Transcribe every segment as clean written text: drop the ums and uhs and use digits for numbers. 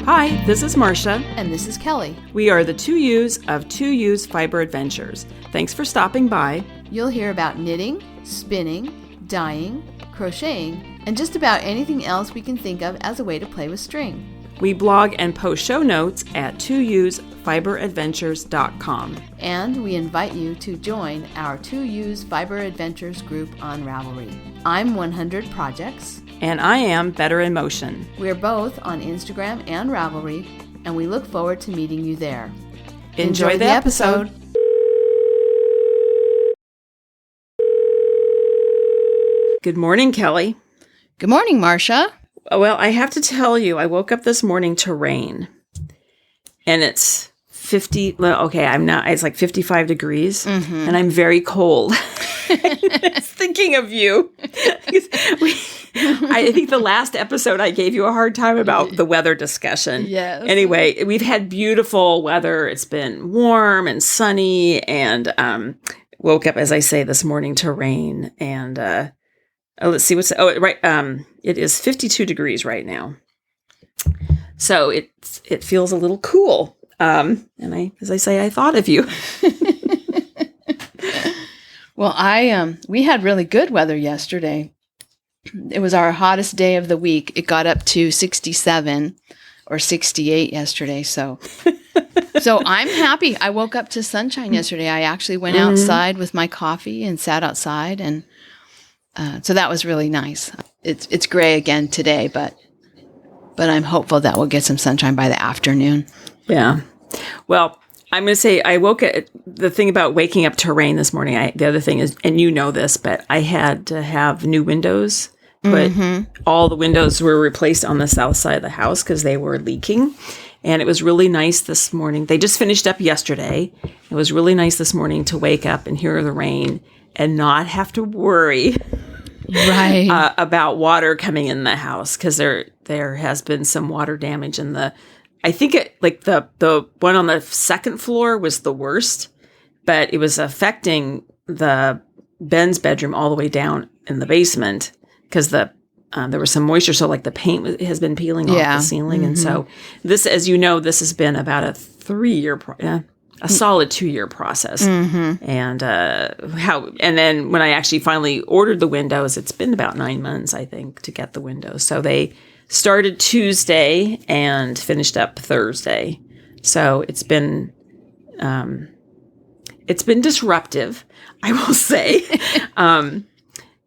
Hi, this is Marsha. And this is Kelly. We are the 2U's of 2U's Fiber Adventures. Thanks for stopping by. You'll hear about knitting, spinning, dyeing, crocheting, and just about anything else we can think of as a way to play with string. We blog and post show notes at 2usfiberadventures.com. And we invite you to join our 2U's Fiber Adventures group on Ravelry. I'm 100 Projects. And I am Better in Motion. We're both on Instagram and Ravelry, and we look forward to meeting you there. Enjoy the episode. Good morning, Kelly. Good morning, Marsha. Well, I have to tell you, I woke up this morning to rain. And it's 50, okay, it's like 55 degrees, and I'm very cold. I was thinking of you. I think the last episode I gave you a hard time about the weather discussion. Yes. Anyway, we've had beautiful weather. It's been warm and sunny, and woke up, as I say, this morning to rain. And let's see it is 52 degrees right now. So it feels a little cool. And as I say, I thought of you. Well, we had really good weather yesterday. It was our hottest day of the week. It got up to 67 or 68 yesterday. So I'm happy. I woke up to sunshine yesterday. I actually went outside with my coffee and sat outside, and so that was really nice. It's gray again today, but I'm hopeful that we'll get some sunshine by the afternoon. Yeah. Well, I'm going to say the thing about waking up to rain this morning, the other thing is, and you know this, but I had to have new windows. But all the windows were replaced on the south side of the house because they were leaking. And it was really nice this morning. They just finished up yesterday. It was really nice this morning to wake up and hear the rain and not have to worry about water coming in the house, because there has been some water damage in I think the one on the second floor was the worst, but it was affecting Ben's bedroom all the way down in the basement because there was some moisture. So like the paint has been peeling off the ceiling. And so this, as you know, this has been about a 3-year, a solid 2-year process. And then when I actually finally ordered the windows, it's been about 9 months, I think, to get the windows. So they started Tuesday and finished up Thursday. So it's been disruptive, I will say,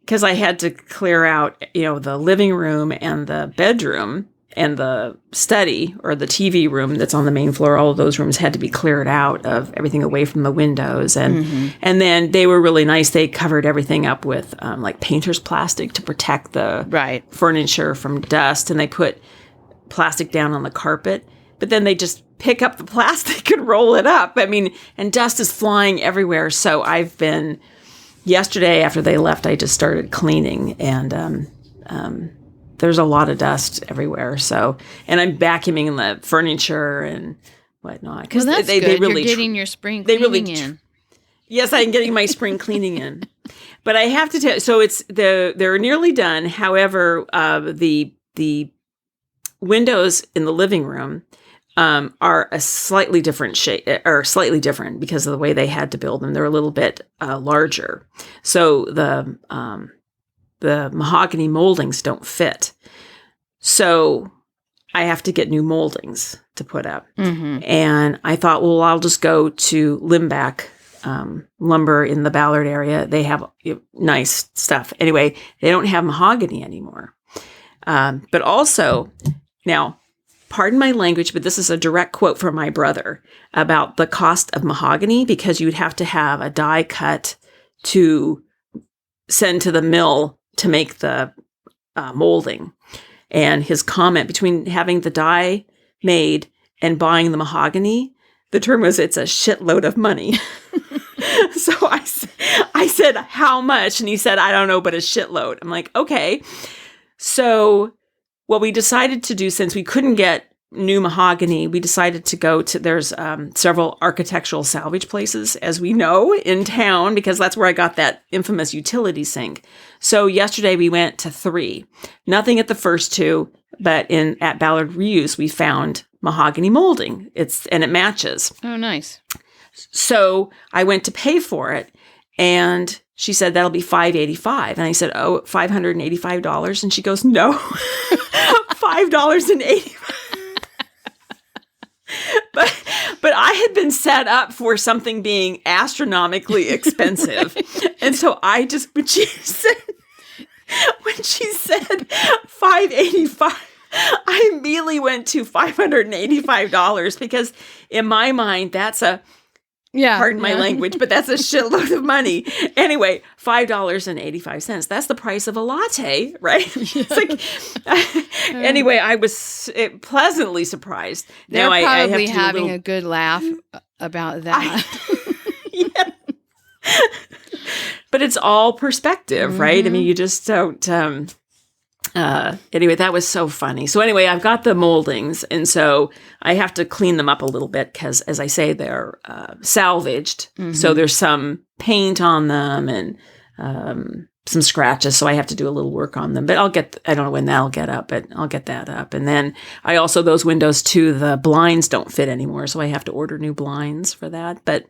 because I had to clear out, the living room and the bedroom and the study, or the TV room that's on the main floor. All of those rooms had to be cleared out of everything away from the windows. And then they were really nice. They covered everything up with like painter's plastic to protect the furniture from dust. And they put plastic down on the carpet. But then they just pick up the plastic and roll it up. And dust is flying everywhere. So yesterday after they left, I just started cleaning, and there's a lot of dust everywhere. So, and I'm vacuuming the furniture and whatnot. Because they really, you're getting your spring cleaning in. Yes, I'm getting my spring cleaning in. But I have to tell you, so they're nearly done. However, the windows in the living room are a slightly different shape, or slightly different because of the way they had to build them. They're a little bit larger. So the mahogany moldings don't fit. So I have to get new moldings to put up. And I thought, well, I'll just go to Limback lumber in the Ballard area. They have nice stuff. Anyway, they don't have mahogany anymore. But also, now, pardon my language, but this is a direct quote from my brother about the cost of mahogany, because you'd have to have a die cut to send to the mill to make the molding. And his comment, between having the die made and buying the mahogany, the term was, it's a shitload of money. So I said, how much? And he said, I don't know, but a shitload. I'm like, okay. So what we decided to do, since we couldn't get new mahogany, we decided to go to, there's several architectural salvage places, as we know, in town, because that's where I got that infamous utility sink. So yesterday we went to 3. Nothing at the first 2, but at Ballard Reuse, we found mahogany molding. And it matches. Oh, nice. So I went to pay for it, and she said, that'll be $585. And I said, oh, $585. And she goes, no, $5.85. But I had been set up for something being astronomically expensive. And so I just, when she said $585, I immediately went to $585 because in my mind, that's pardon my language, but that's a shitload of money. Anyway, $5.85. That's the price of a latte, right? It's like, anyway, I was pleasantly surprised. They're now probably I have having a good laugh about that. Yeah. But it's all perspective, right? I mean, you just don't. Anyway, that was so funny. So anyway, I've got the moldings, and so I have to clean them up a little bit because, as I say, they're salvaged. So there's some paint on them and some scratches. So I have to do a little work on them. But I don't know when that'll get up, but I'll get that up. And then I also, those windows too, the blinds don't fit anymore. So I have to order new blinds for that. But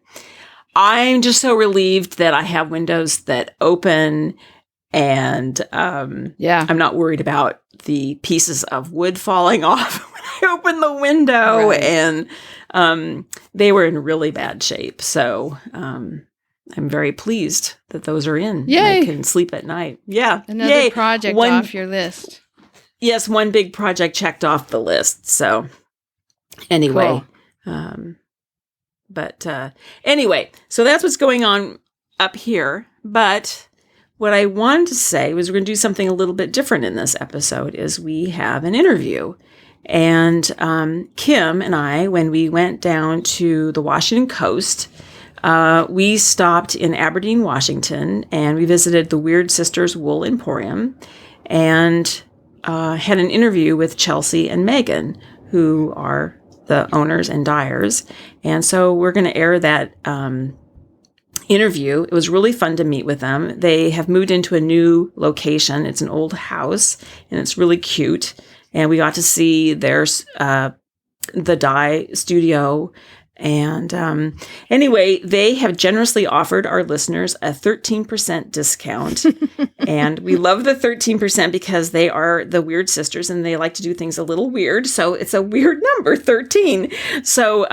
I'm just so relieved that I have windows that open. And I'm not worried about the pieces of wood falling off when I open the window. Right. And they were in really bad shape. So I'm very pleased that those are in. Yay! I can sleep at night. Yeah. Another project off your list. Yes, one big project checked off the list. So anyway, cool. Anyway, so that's what's going on up here. But what I wanted to say was we're going to do something a little bit different in this episode is we have an interview. And Kim and I, when we went down to the Washington coast, we stopped in Aberdeen, Washington, and we visited the Weird Sisters Wool Emporium and had an interview with Chelsea and Megan, who are the owners and dyers. And so we're going to air that interview. It was really fun to meet with them. They have moved into a new location. It's an old house, and it's really cute. And we got to see their the dye studio. And anyway, they have generously offered our listeners a 13% discount. And we love the 13% because they are the Weird Sisters and they like to do things a little weird. So it's a weird number, 13. So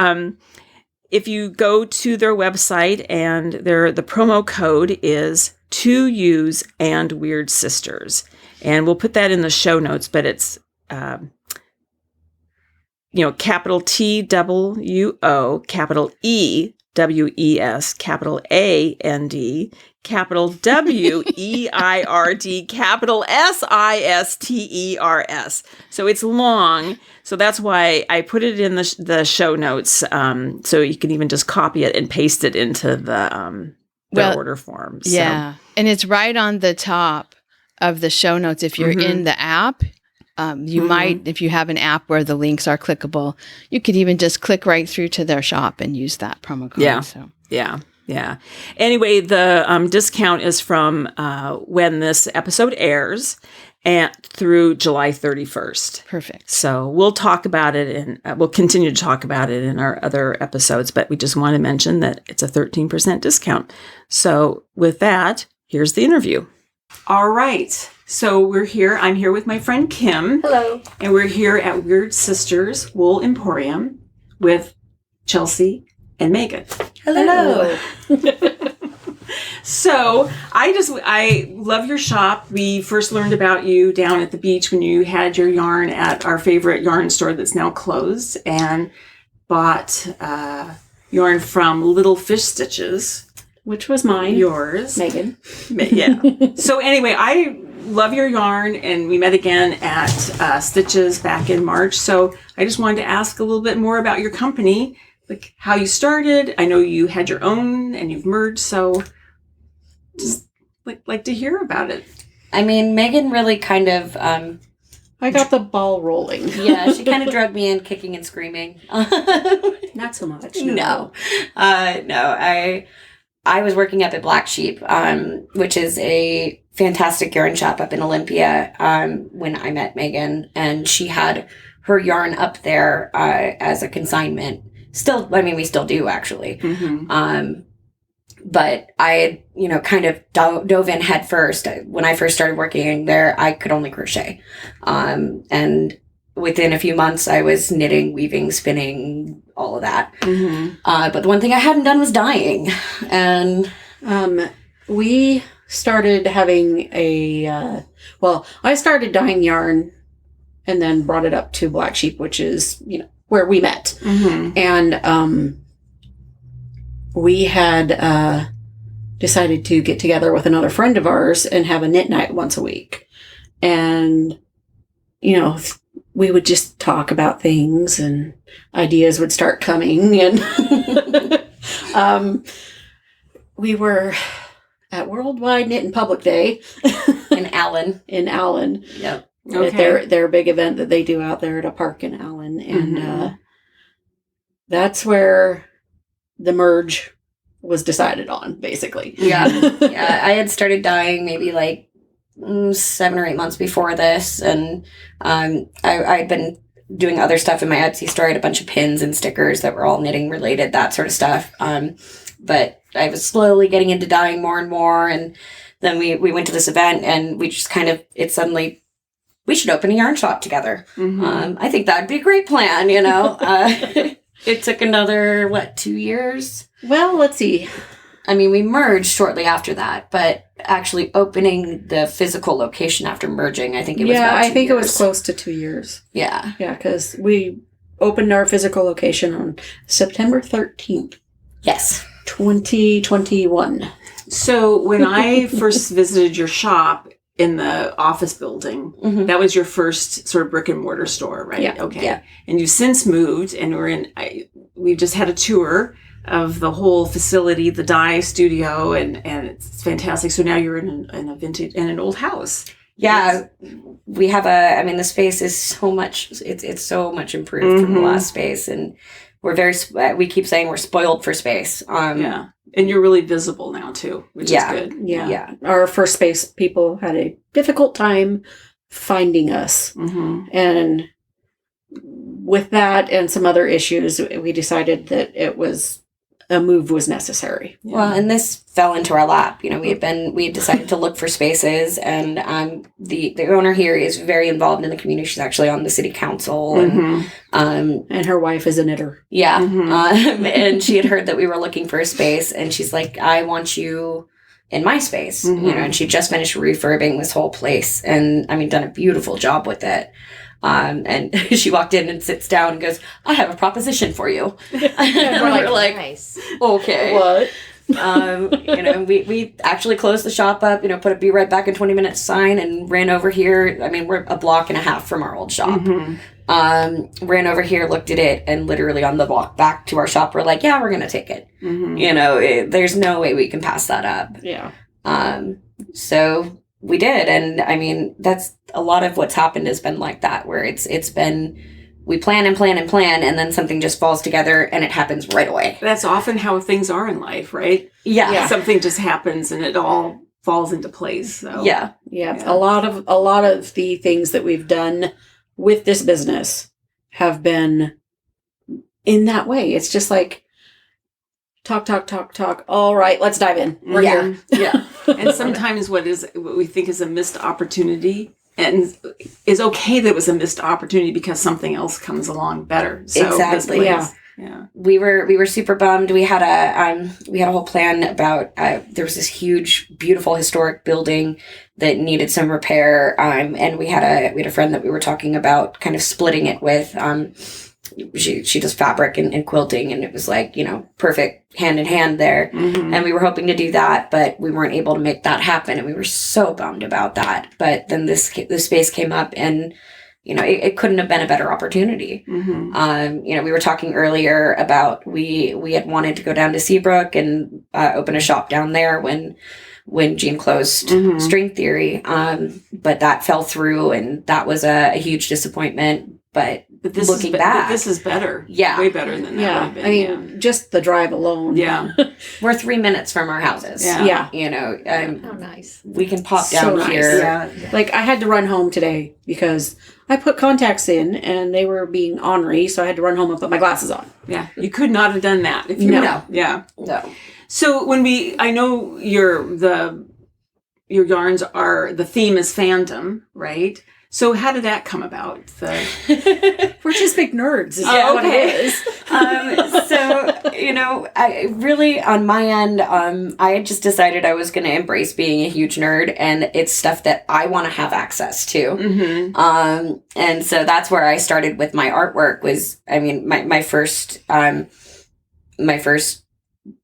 if you go to their website and the promo code is 2U's and Weird Sisters. And we'll put that in the show notes, but it's capital TWO, capital EWES, capital AND, capital WEIRD, capital SISTERS. So it's long. So that's why I put it in the show notes. So you can even just copy it and paste it into the order form. So. Yeah. And it's right on the top of the show notes. If you're in the app, you might, if you have an app where the links are clickable, you could even just click right through to their shop and use that promo code. Yeah. So. Yeah. Anyway, the discount is from when this episode airs and through July 31st. Perfect. So we'll talk about it and we'll continue to talk about it in our other episodes, but we just want to mention that it's a 13% discount. So with that, here's the interview. All right. So we're here. I'm here with my friend Kim. Hello. And we're here at Weird Sisters Wool Emporium with Chelsea and Megan. Hello. So I love your shop. We first learned about you down at the beach when you had your yarn at our favorite yarn store that's now closed, and bought yarn from Little Fish Stitches, which was mine. Yours. Megan. Yeah. So anyway, I love your yarn, and we met again at Stitches back in March. So I just wanted to ask a little bit more about your company, like how you started. I know you had your own and you've merged, so just like to hear about it. I mean, Megan really kind of I got the ball rolling. Yeah, she kind of drugged me in, kicking and screaming. Not so much. No. I was working up at Black Sheep, which is a fantastic yarn shop up in Olympia, when I met Megan, and she had her yarn up there as a consignment. Still, I mean, we still do actually. Mm-hmm. But I had, kind of dove in head first. When I first started working there, I could only crochet. And within a few months, I was knitting, weaving, spinning, all of that. Mm-hmm. But the one thing I hadn't done was dyeing. And we started having I started dyeing yarn and then brought it up to Black Sheep, which is, where we met. Mm-hmm. And we had decided to get together with another friend of ours and have a knit night once a week. And, we would just talk about things and ideas would start coming. And we were at Worldwide Knit and Public Day in Allen. Yep. Okay. At their big event that they do out there at a park in Allen. And that's where the merge was decided on, basically. Yeah. Yeah. I had started dyeing maybe like 7 or 8 months before this. And I'd been doing other stuff in my Etsy store. I had a bunch of pins and stickers that were all knitting related, that sort of stuff. But I was slowly getting into dyeing more and more. And then we went to this event and we just suddenly, we should open a yarn shop together. Mm-hmm. I think that'd be a great plan, It took another, 2 years? Well, let's see. I mean, we merged shortly after that, but actually opening the physical location after merging, I think it was about 2 years. Yeah, I think it was close to 2 years. Yeah. Yeah, because we opened our physical location on September 13th. Yes. 2021. So when I first visited your shop in the office building, mm-hmm. that was your first sort of brick and mortar store, right? Yeah. Okay. Yeah. And you've since moved, and we've just had a tour of the whole facility, the dye studio, and it's fantastic. So now you're in an old house. Yeah, we have the space is so much, it's so much improved from the last space, and we keep saying we're spoiled for space. Yeah. And you're really visible now too, which is good. Yeah. Our first space, people had a difficult time finding us. Mm-hmm. And with that and some other issues, we decided that a move was necessary. Yeah. Well, and this fell into our lap. We had decided to look for spaces, and the owner here is very involved in the community. She's actually on the city council, mm-hmm. And her wife is a knitter. Yeah, mm-hmm. And she had heard that we were looking for a space, and she's like, "I want you in my space," mm-hmm. And she just finished refurbing this whole place, and done a beautiful job with it. And she walked in and sits down and goes, "I have a proposition for you." And we're like, nice. Okay. What? We actually closed the shop up, put a "Be Right Back in 20 Minutes" sign and ran over here. We're a block and a half from our old shop. Mm-hmm. Ran over here, looked at it, and literally on the walk back to our shop, we're like, yeah, we're going to take it. Mm-hmm. There's no way we can pass that up. Yeah. So we did. And that's a lot of what's happened has been like that, where it's been, we plan and plan and plan, and then something just falls together and it happens right away. That's often how things are in life, right? Yeah. Something just happens and it all falls into place. So. Yeah. A lot of the things that we've done with this business have been in that way. It's just like, talk. All right, let's dive in. We're here. Yeah. And sometimes what we think is a missed opportunity, and is okay that it was a missed opportunity because something else comes along better. So exactly. Yeah. We were super bummed. We had a whole plan about there was this huge, beautiful historic building that needed some repair. And we had a friend that we were talking about kind of splitting it with. She does fabric and quilting, and it was like, perfect hand in hand there. Mm-hmm. And we were hoping to do that, but we weren't able to make that happen. And we were so bummed about that. But then this space came up, and, it couldn't have been a better opportunity. Mm-hmm. We were talking earlier about, we had wanted to go down to Seabrook and open a shop down there when when Jean closed string theory. But that fell through, and that was a huge disappointment. But this looking back, this is better. Yeah. Way better than that. Yeah. would have been, I mean, just the drive alone. Yeah. we're 3 minutes from our houses. Yeah. You know, Oh, nice. we can pop So down nice. here. Yeah. Like, I had to run home today because I put contacts in and they were being ornery, so I had to run home and put my glasses on. Yeah. You could not have done that. If you No. Yeah. No. So I know your yarns the theme is fandom, right? So how did that come about? We're just big nerds. Is Oh, what okay. it is. So, you know, I really, on my end, I had just decided I was going to embrace being a huge nerd, and it's stuff that I want to have access to. Mm-hmm. And so that's where I started with my artwork my first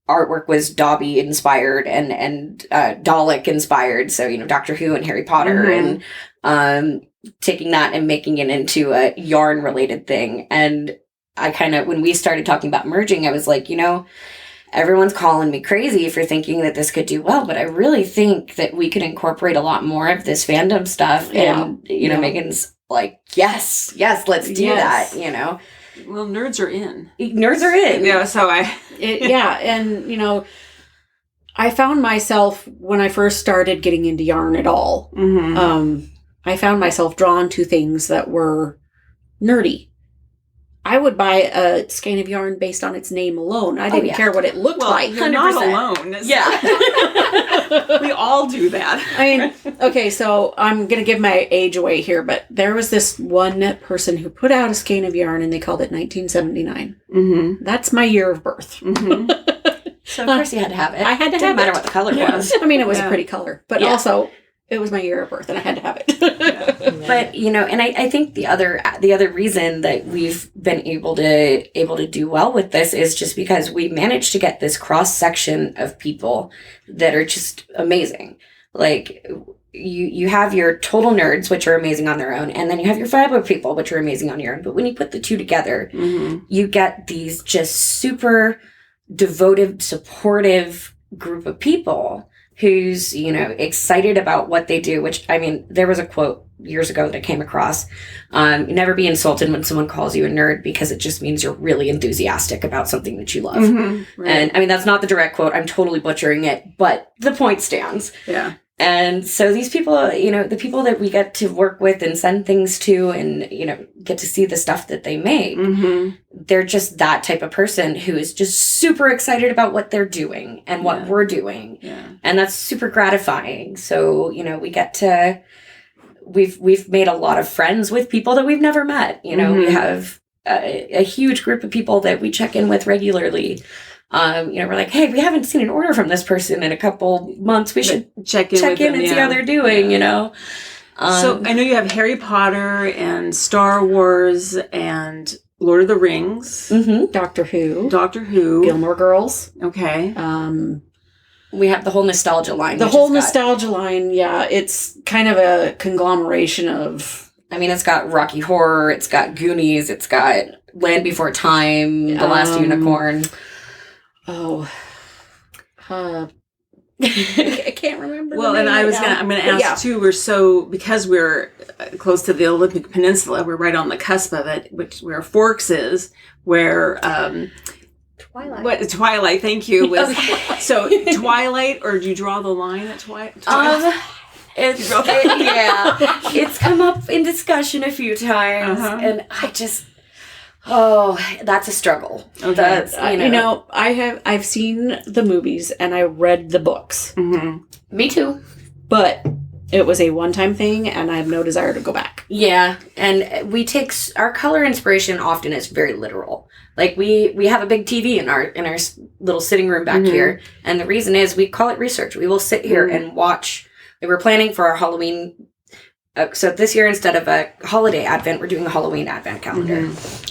artwork was Dobby inspired and Dalek inspired. So, you know, Doctor Who and Harry Potter and, taking that and making it into a yarn related thing. And I when we started talking about merging, I was like, you know, everyone's calling me crazy for thinking that this could do well, but I really think that we could incorporate a lot more of this fandom stuff. Yeah. And, you know, Megan's like, yes, let's do that, you know. Well, nerds are in. Nerds are in. Yeah, so And, you know, I found myself, when I first started getting into yarn at all, I found myself drawn to things that were nerdy. I would buy a skein of yarn based on its name alone. I didn't care what it looked like. You're not 100%. alone. Yeah. We all do that. I mean, okay, so I'm going to give my age away here, but there was this one person who put out a skein of yarn and they called it 1979. Mm-hmm. That's my year of birth. Mm-hmm. So of course you had to have it. I had to Didn't have matter it. what the color Yeah. was. I mean, it was a pretty color, but Yeah. also it was my year of birth and I had to have it. But, you know, and I think the other reason that we've been able to do well with this is just because we managed to get this cross section of people that are just amazing. Like, you have your total nerds, which are amazing on their own, and then you have your fiber people, which are amazing on your own. But when you put the two together, you get these just super devoted, supportive group of people who's, you know, excited about what they do, which, I mean, there was a quote years ago that I came across. Never be insulted when someone calls you a nerd, because it just means you're really enthusiastic about something that you love. Right. And I mean, that's not the direct quote. I'm totally butchering it, but the point stands. Yeah. And so these people, you know, the people that we get to work with and send things to and, you know, get to see the stuff that they make, they're just that type of person who is just super excited about what they're doing and what we're doing. Yeah. And that's super gratifying. So, you know, we get to, we've made a lot of friends with people that we've never met. You know, we have a huge group of people that we check in with regularly. You know, we're like, hey, we haven't seen an order from this person in a couple months. We should check in with them, and see how they're doing, you know? So I know you have Harry Potter and Star Wars and Lord of the Rings, Doctor Who, Gilmore Girls. Okay. We have the whole nostalgia line. The whole nostalgia line, yeah. It's kind of a conglomeration of... I mean, it's got Rocky Horror, it's got Goonies, it's got Land Before Time, The Last Unicorn. I can't remember. Well, and I'm gonna ask too. Because we're close to the Olympic Peninsula, we're right on the cusp of it, where Forks is, where Twilight. Twilight? Thank you. So Twilight, or do you draw the line at Twilight? It's come up in discussion a few times, and I just. Oh, that's a struggle. Okay. That's, you know, I've seen the movies and I read the books. Me too. But it was a one-time thing and I have no desire to go back. Yeah, and we take our color inspiration often is very literal. Like we have a big TV in our little sitting room back here, and the reason is we call it research. We will sit here and watch. We were planning for our Halloween. So this year, instead of a holiday advent, we're doing a Halloween advent calendar.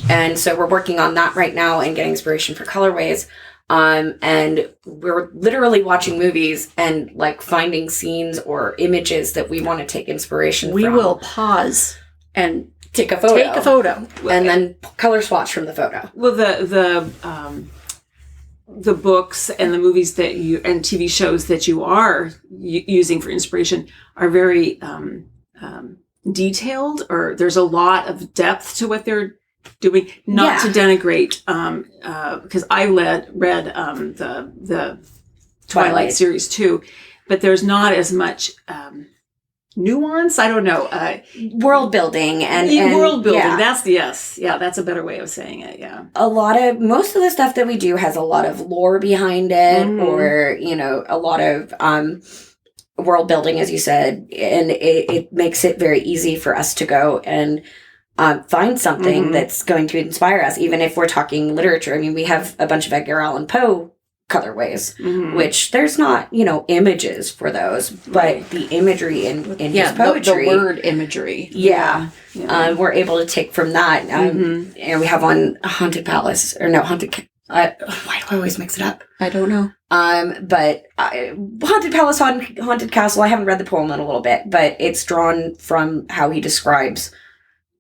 And so we're working on that right now and getting inspiration for colorways. And we're literally watching movies and like finding scenes or images that we want to take inspiration from. We will pause and take a photo. And then color swatch from the photo. Well, the books and the movies that you and TV shows that you are using for inspiration are very detailed, or there's a lot of depth to what they're doing. Not to denigrate, because I read the Twilight series too, but there's not as much nuance. I don't know. World building and world building. Yeah. That's a better way of saying it. Yeah. Most of the stuff that we do has a lot of lore behind it, or, a lot of world building, as you said, and it makes it very easy for us to go and find something that's going to inspire us, even if we're talking literature. I mean, we have a bunch of Edgar Allan Poe colorways, which there's not, images for those, but the imagery in his poetry, the word imagery. We're able to take from that. And we have on Haunted Palace, or no, Haunted... why do I always mix it up? I don't know. But Haunted Palace, Haunted Castle, I haven't read the poem in a little bit, but it's drawn from how he describes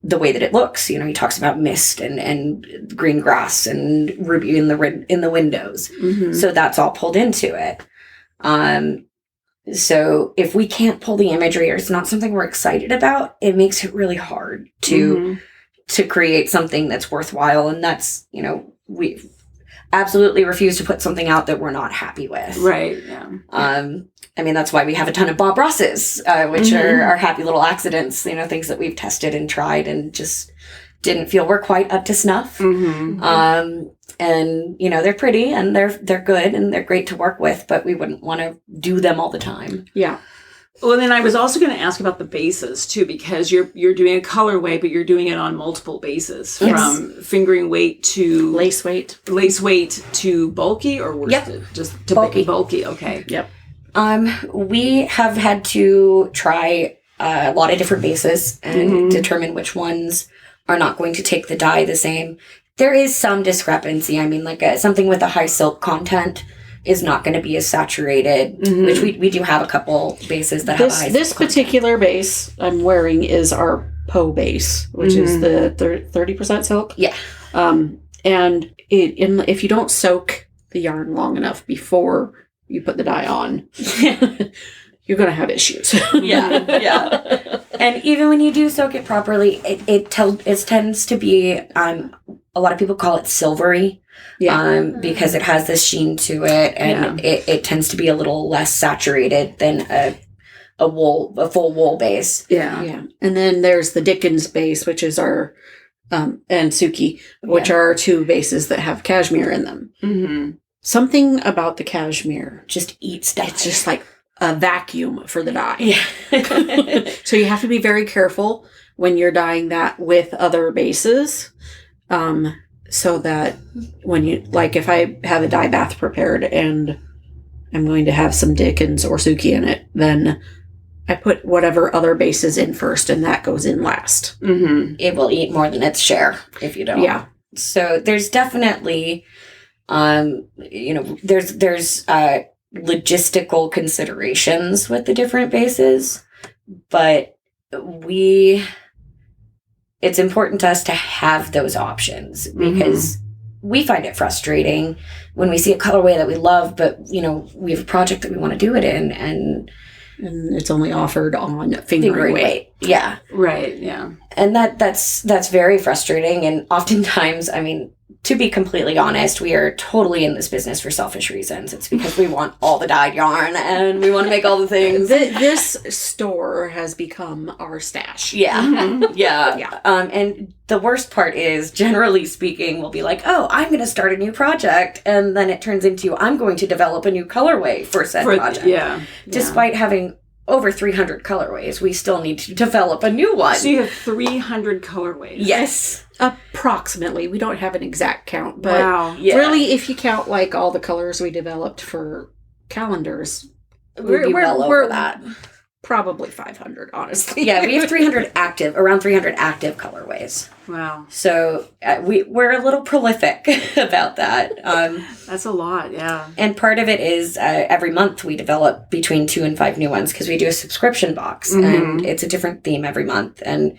the way that it looks. He talks about mist and green grass and ruby in the windows. So that's all pulled into it. So if we can't pull the imagery, or it's not something we're excited about, it makes it really hard to create something that's worthwhile. And that's, we absolutely refuse to put something out that we're not happy with. Right. Yeah. That's why we have a ton of Bob Rosses, which are happy little accidents, things that we've tested and tried and just didn't feel were quite up to snuff. And, they're pretty and they're good and they're great to work with, but we wouldn't want to do them all the time. Yeah. Well, then I was also going to ask about the bases too, because you're doing a colorway, but you're doing it on multiple bases, from fingering weight to lace weight to bulky, or worse, just to bulky. Okay. Yep. We have had to try a lot of different bases and determine which ones are not going to take the dye the same. There is some discrepancy. Something with a high silk content is not going to be as saturated, which we do have a couple bases that have a high silk content. Particular base I'm wearing is our Poe base, which is the 30% silk. Yeah. And if you don't soak the yarn long enough before you put the dye on, you're going to have issues. Yeah. And even when you do soak it properly, it tends to be, a lot of people call it silvery. Because it has this sheen to it, and it tends to be a little less saturated than a full wool base. Yeah. And then there's the Dickens base, which is our and Suki, which are our two bases that have cashmere in them. Something about the cashmere just eats dye. It's just like a vacuum for the dye. So you have to be very careful when you're dyeing that with other bases. So that when you, if I have a dye bath prepared and I'm going to have some Dickens or Suki in it, then I put whatever other bases in first, and that goes in last. It will eat more than its share if you don't. Yeah. So there's definitely, there's logistical considerations with the different bases, but it's important to us to have those options, because we find it frustrating when we see a colorway that we love, but, we have a project that we want to do it in, and it's only offered on fingering weight. Yeah. Right. Yeah. And that's very frustrating. And oftentimes, to be completely honest, we are totally in this business for selfish reasons. It's because we want all the dyed yarn and we want to make all the things. This store has become our stash. Yeah. And the worst part is, generally speaking, we'll be like, oh, I'm going to start a new project. And then it turns into, I'm going to develop a new colorway for said project. Yeah. Despite having over 300 colorways, we still need to develop a new one. So you have 300 colorways. Yes. Approximately. We don't have an exact count, but really, if you count all the colors we developed for calendars, we're well over that. Probably 500, honestly. Yeah, we have around 300 active colorways. Wow. So we're a little prolific about that. That's a lot, yeah. And part of it is every month we develop between 2 and 5 new ones, because we do a subscription box, and it's a different theme every month. And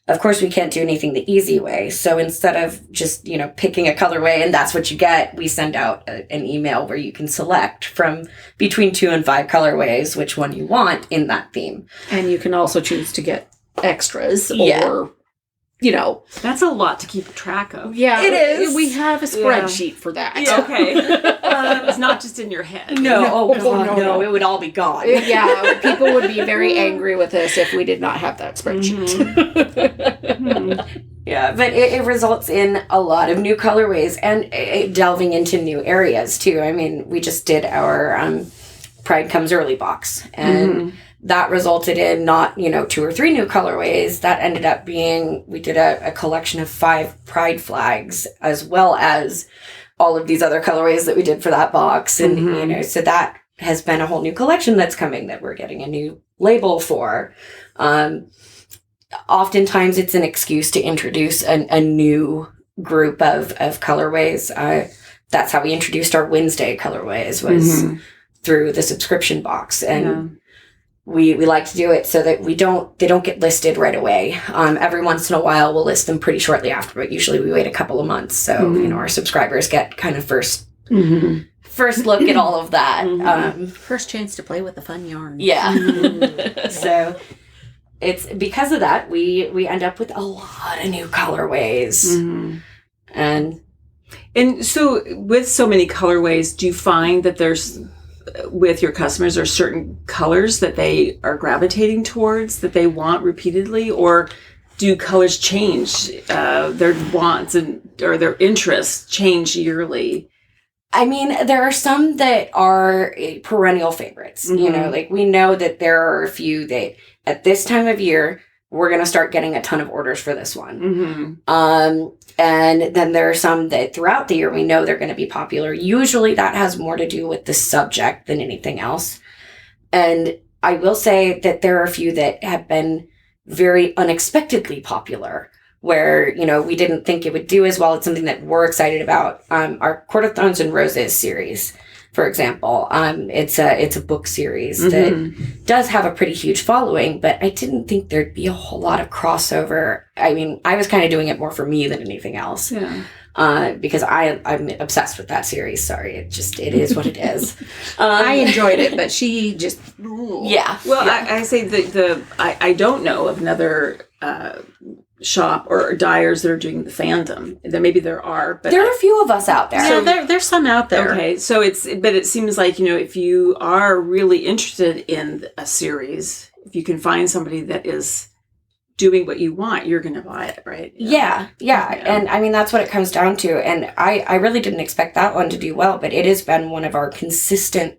of course, we can't do anything the easy way. So instead of just, picking a colorway and that's what you get, we send out an email where you can select from between 2 and 5 colorways which one you want in that theme. And you can also choose to get extras Yeah. or, That's a lot to keep track of. Yeah, It is. We have a spreadsheet for that. Yeah, okay. It's not just in your head. No, No. it would all be gone. Yeah, people would be very angry with us if we did not have that spreadsheet. Yeah, but it results in a lot of new colorways and delving into new areas too. I mean, we just did our Pride Comes Early box, and that resulted in not 2 or 3 new colorways. That ended up being, we did a collection of 5 Pride flags, as well as all of these other colorways that we did for that box, and so that has been a whole new collection that's coming that we're getting a new label for. Oftentimes it's an excuse to introduce a new group of colorways. That's how we introduced our Wednesday colorways, was through the subscription box. And we like to do it so that they don't get listed right away. Every once in a while we'll list them pretty shortly after, but usually we wait a couple of months. So, our subscribers get kind of first look at all of that. First chance to play with the fun yarn. Yeah. So it's because of that, we end up with a lot of new colorways. And so with so many colorways, do you find that there's, with your customers, are certain colors that they are gravitating towards, that they want repeatedly, or do colors change, their wants or their interests change yearly? I mean, there are some that are perennial favorites. Like we know that there are a few that at this time of year, we're going to start getting a ton of orders for this one. And then there are some that throughout the year, we know they're going to be popular. Usually that has more to do with the subject than anything else. And I will say that there are a few that have been very unexpectedly popular, where, we didn't think it would do as well. It's something that we're excited about. Our Court of Thorns and Roses series, for example, it's a book series that does have a pretty huge following, but I didn't think there'd be a whole lot of crossover. I mean, I was kind of doing it more for me than anything else. Because I'm obsessed with that series. Sorry, it is what it is. I enjoyed it, but she just... Yeah. Well, yeah. I say I don't know of another shop or dyers that are doing the fandom. Maybe there are, but there are a few of us out there. Yeah, there's some out there. Okay, so it seems like, if you are really interested in a series, if you can find somebody that is doing what you want, you're going to buy it, right? Yeah. And I mean, that's what it comes down to. And I really didn't expect that one to do well, but it has been one of our consistent,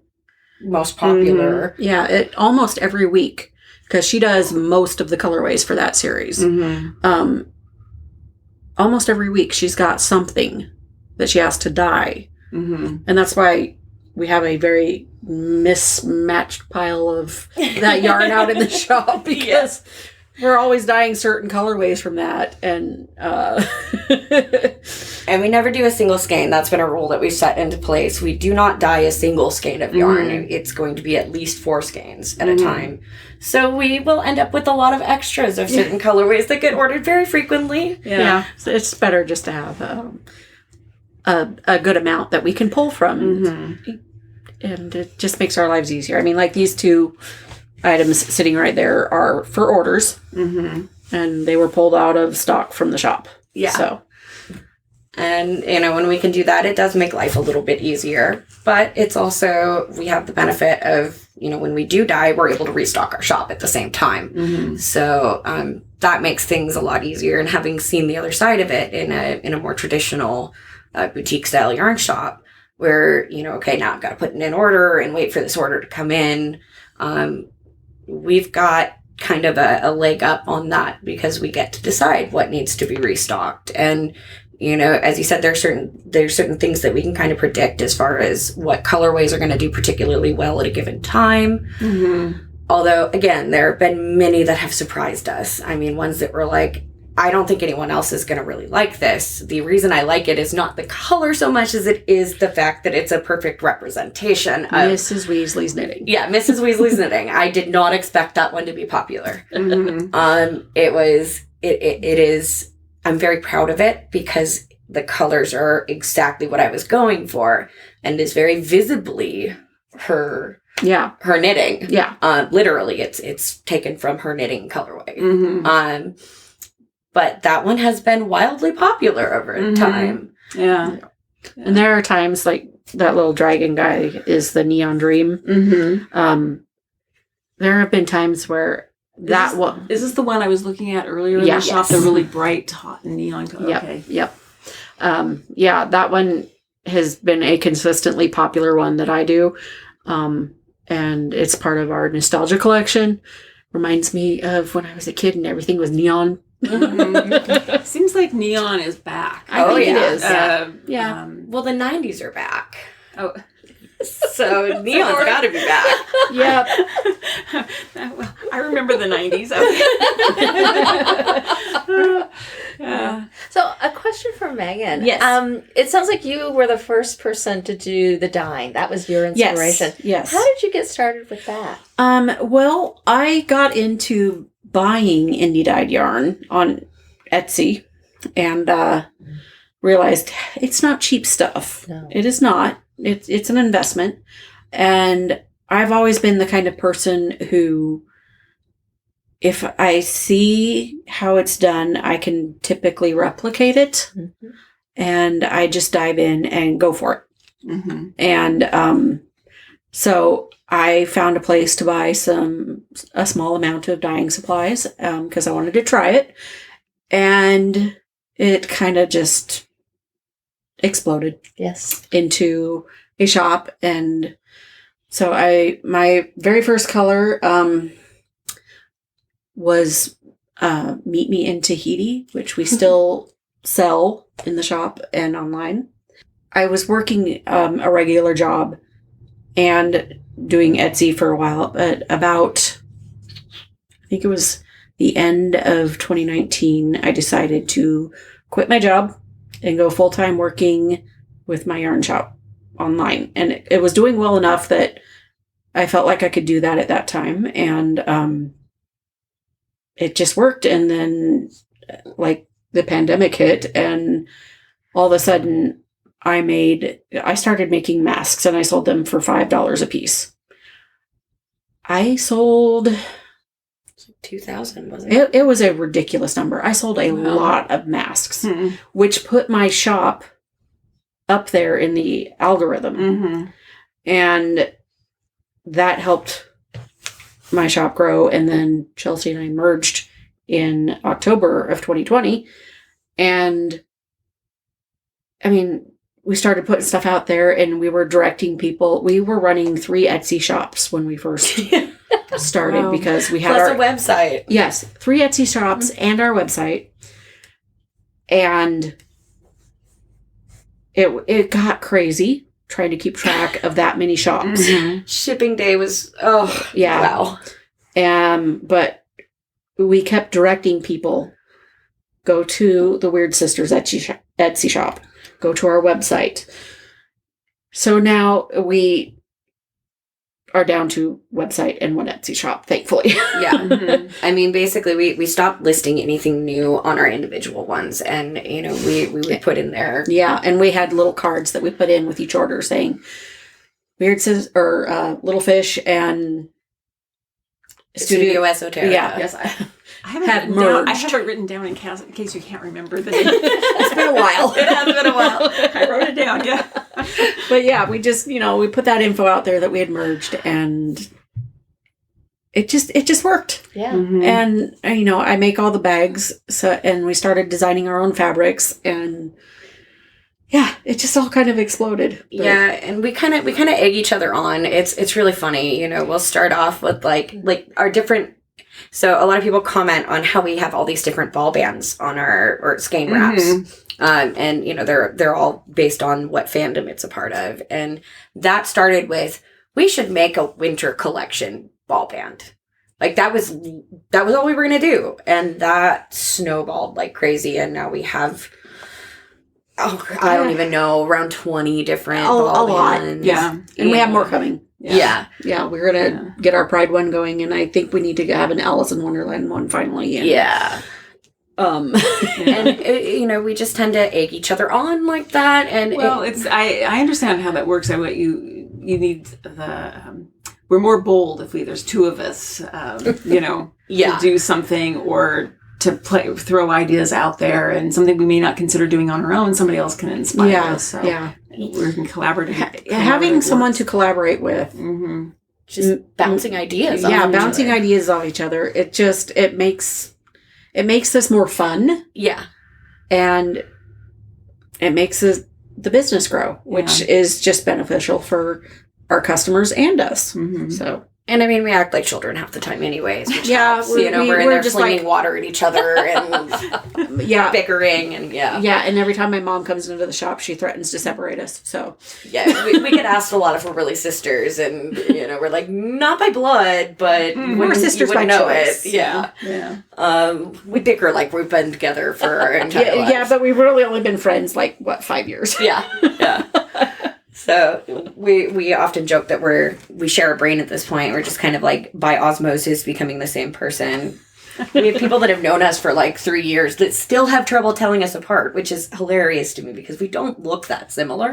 most popular. Yeah, it almost every week, because she does most of the colorways for that series. Almost every week she's got something that she has to dye. And that's why we have a very mismatched pile of that yarn out in the shop, because we're always dyeing certain colorways from that. And and we never do a single skein. That's been a rule that we've set into place. We do not dye a single skein of yarn. It's going to be at least 4 skeins at a time. So we will end up with a lot of extras of certain colorways that get ordered very frequently. Yeah. So it's better just to have a good amount that we can pull from. And it just makes our lives easier. I mean, like these 2 items sitting right there are for orders. And they were pulled out of stock from the shop. Yeah. So. And, when we can do that, it does make life a little bit easier. But it's also, we have the benefit of, when we do dye, we're able to restock our shop at the same time. So that makes things a lot easier. And having seen the other side of it in a more traditional boutique style yarn shop, where, okay, now I've got to put in an order and wait for this order to come in. We've got kind of a leg up on that, because we get to decide what needs to be restocked. And, as you said, there's certain things that we can kind of predict as far as what colorways are going to do particularly well at a given time. Although, again, there have been many that have surprised us. I mean, ones that were like, I don't think anyone else is going to really like this. The reason I like it is not the color so much as it is the fact that it's a perfect representation of Mrs. Weasley's knitting. Yeah, Mrs. Weasley's knitting. I did not expect that one to be popular. It was it is, I'm very proud of it because the colors are exactly what I was going for, and is very visibly her knitting. Yeah. Literally, it's taken from her knitting colorway. But that one has been wildly popular over time. Yeah. And there are times like that little dragon guy is the Neon Dream. There have been times where is this the one I was looking at earlier in the shop? The really bright, hot neon color. Yep. Okay. Yep. That one has been a consistently popular one that I do. And it's part of our nostalgia collection. Reminds me of when I was a kid and everything was neon. Seems like neon is back. I think it is. Well, the 90s are back. Oh. So neon's got to be back. Yep. I remember the 90s. So a question for Megan. Yes. It sounds like you were the first person to do the dyeing. That was your inspiration. Yes. How did you get started with that? Well, I got into buying indie dyed yarn on Etsy and realized it's not cheap stuff. No. It is not. It's an investment. And I've always been the kind of person who, if I see how it's done, I can typically replicate it. Mm-hmm. And I just dive in and go for it. Mm-hmm. And so I found a place to buy a small amount of dyeing supplies because I wanted to try it. And it kind of just exploded into a shop. And so my very first color was Meet Me in Tahiti, which we still sell in the shop and online. I was working a regular job and doing Etsy for a while, but about, I think it was the end of 2019, I decided to quit my job and go full-time working with my yarn shop online. And it was doing well enough that I felt like I could do that at that time. And it just worked. And then like the pandemic hit and all of a sudden I started making masks and I sold them for $5 a piece. I sold 2,000, wasn't it? It was a ridiculous number. I sold a lot of masks, which put my shop up there in the algorithm. And that helped my shop grow. And then Chelsea and I merged in October of 2020. And I mean, we started putting stuff out there and we were directing people. We were running 3 Etsy shops when we first started because we had Plus a website. Yes, 3 Etsy shops and our website. And it got crazy trying to keep track of that many shops. Shipping day was, wow. But we kept directing people, go to the Weird Sisters Etsy shop, go to our website. So now we are down to website and one Etsy shop, thankfully. Yeah. I mean, basically, we stopped listing anything new on our individual ones. And, you know, we would put in there. Yeah. And we had little cards that we put in with each order saying Weird Sisters or Little Fish and Studio Esoterica. Yeah. Yes, I haven't have written down, merged. I have it written down in case you can't remember the name. It's been a while. It has been a while. I wrote it down, yeah. But yeah, we just, we put that info out there that we had merged and it just worked. Yeah. And, I make all the bags. And we started designing our own fabrics and yeah, it just all kind of exploded. But yeah, and we kind of egg each other on. It's really funny. We'll start off with like our different. So a lot of people comment on how we have all these different ball bands on our skein wraps. And they're all based on what fandom it's a part of. And that started with, we should make a winter collection ball band. Like that was all we were going to do. And that snowballed like crazy. And now we have, I don't even know, around 20 different ball bands. Yeah. And we have more coming. Yeah. Yeah, we're going to get our Pride one going, and I think we need to have an Alice in Wonderland one finally. And yeah. And we just tend to egg each other on like that. And I understand how that works. And what you need we're more bold if there's two of us, to do something or to throw ideas out there, and something we may not consider doing on our own, somebody else can inspire us. So we can collaborate. Having someone to collaborate with. Mm-hmm. Just bouncing ideas. Bouncing ideas off each other. It makes this more fun. Yeah. And it makes the business grow, which is just beneficial for our customers and us. Mm-hmm. So. And I mean, we act like children half the time anyways. Which helps. We're in there just flinging water at each other and bickering and and every time my mom comes into the shop, she threatens to separate us. So we get asked a lot if we're really sisters, and we're like, not by blood, but we're sisters by choice. We bicker like we've been together for our entire lives. Yeah, but we've really only been friends 5 years. Yeah. So we often joke that we share a brain at this point. We're just kind of like by osmosis becoming the same person. We have people that have known us for 3 years that still have trouble telling us apart, which is hilarious to me because we don't look that similar.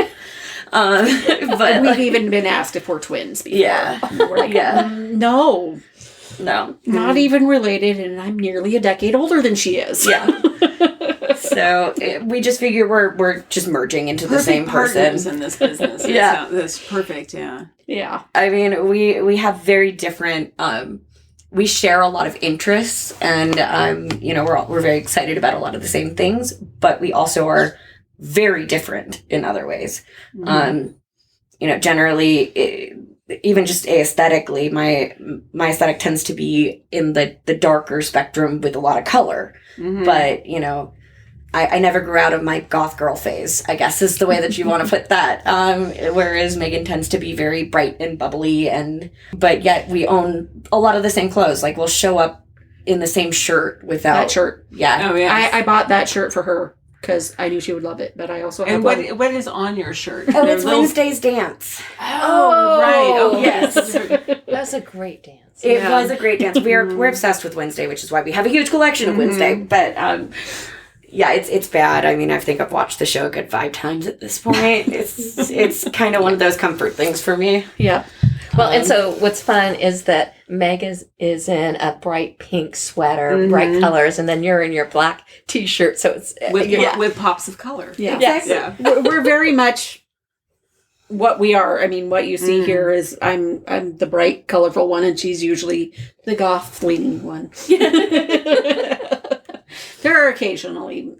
But we've even been asked if we're twins before. Yeah. We're like, no, not even related, and I'm nearly a decade older than she is. Yeah. So we just figure we're just merging into the same person in this business. That's perfect. Yeah. I mean, we have very different. We share a lot of interests, and we're very excited about a lot of the same things, but we also are very different in other ways. Mm-hmm. Generally. Even just aesthetically, my aesthetic tends to be in the darker spectrum with a lot of color. Mm-hmm. But, I never grew out of my goth girl phase, I guess is the way that you want to put that. Whereas Megan tends to be very bright and bubbly, but yet we own a lot of the same clothes. Like we'll show up in the same shirt without... That shirt. Yeah. Oh, yeah. I bought that shirt for her because I knew she would love it, but I also have what is on your shirt? Oh, it's Wednesday's dance. Oh, right. Oh, yes. That's a great dance. It was a great dance. We're obsessed with Wednesday, which is why we have a huge collection of Wednesday. But it's bad. I mean, I think I've watched the show a good 5 times at this point. It's kind of one of those comfort things for me. Yeah. Well, and so what's fun is that Meg is in a bright pink sweater, bright colors, and then you're in your black T-shirt. So it's with pops of color. Yeah. Yes. Yeah. We're very much what we are. I mean, what you see here is I'm the bright, colorful one, and she's usually the goth-leaning one. There are occasionally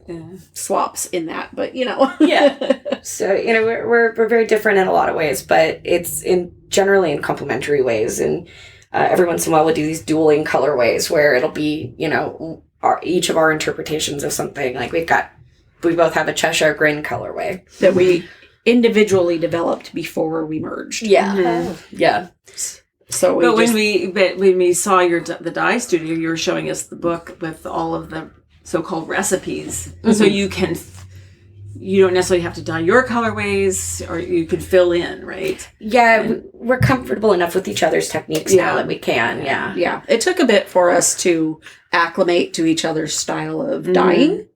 swaps in that, but Yeah. So we're very different in a lot of ways, but it's generally in complementary ways, and every once in a while we'll do these dueling colorways where it'll be each of our interpretations of something. Like we both have a Cheshire Grin colorway that we individually developed before we merged. Yeah. Yeah. So when we saw the dye studio, you were showing us the book with all of the so-called recipes. So you don't necessarily have to dye your colorways, or you could fill in, right? Yeah, we're comfortable enough with each other's techniques now that we can. Yeah. Yeah. It took a bit for us to acclimate to each other's style of dyeing.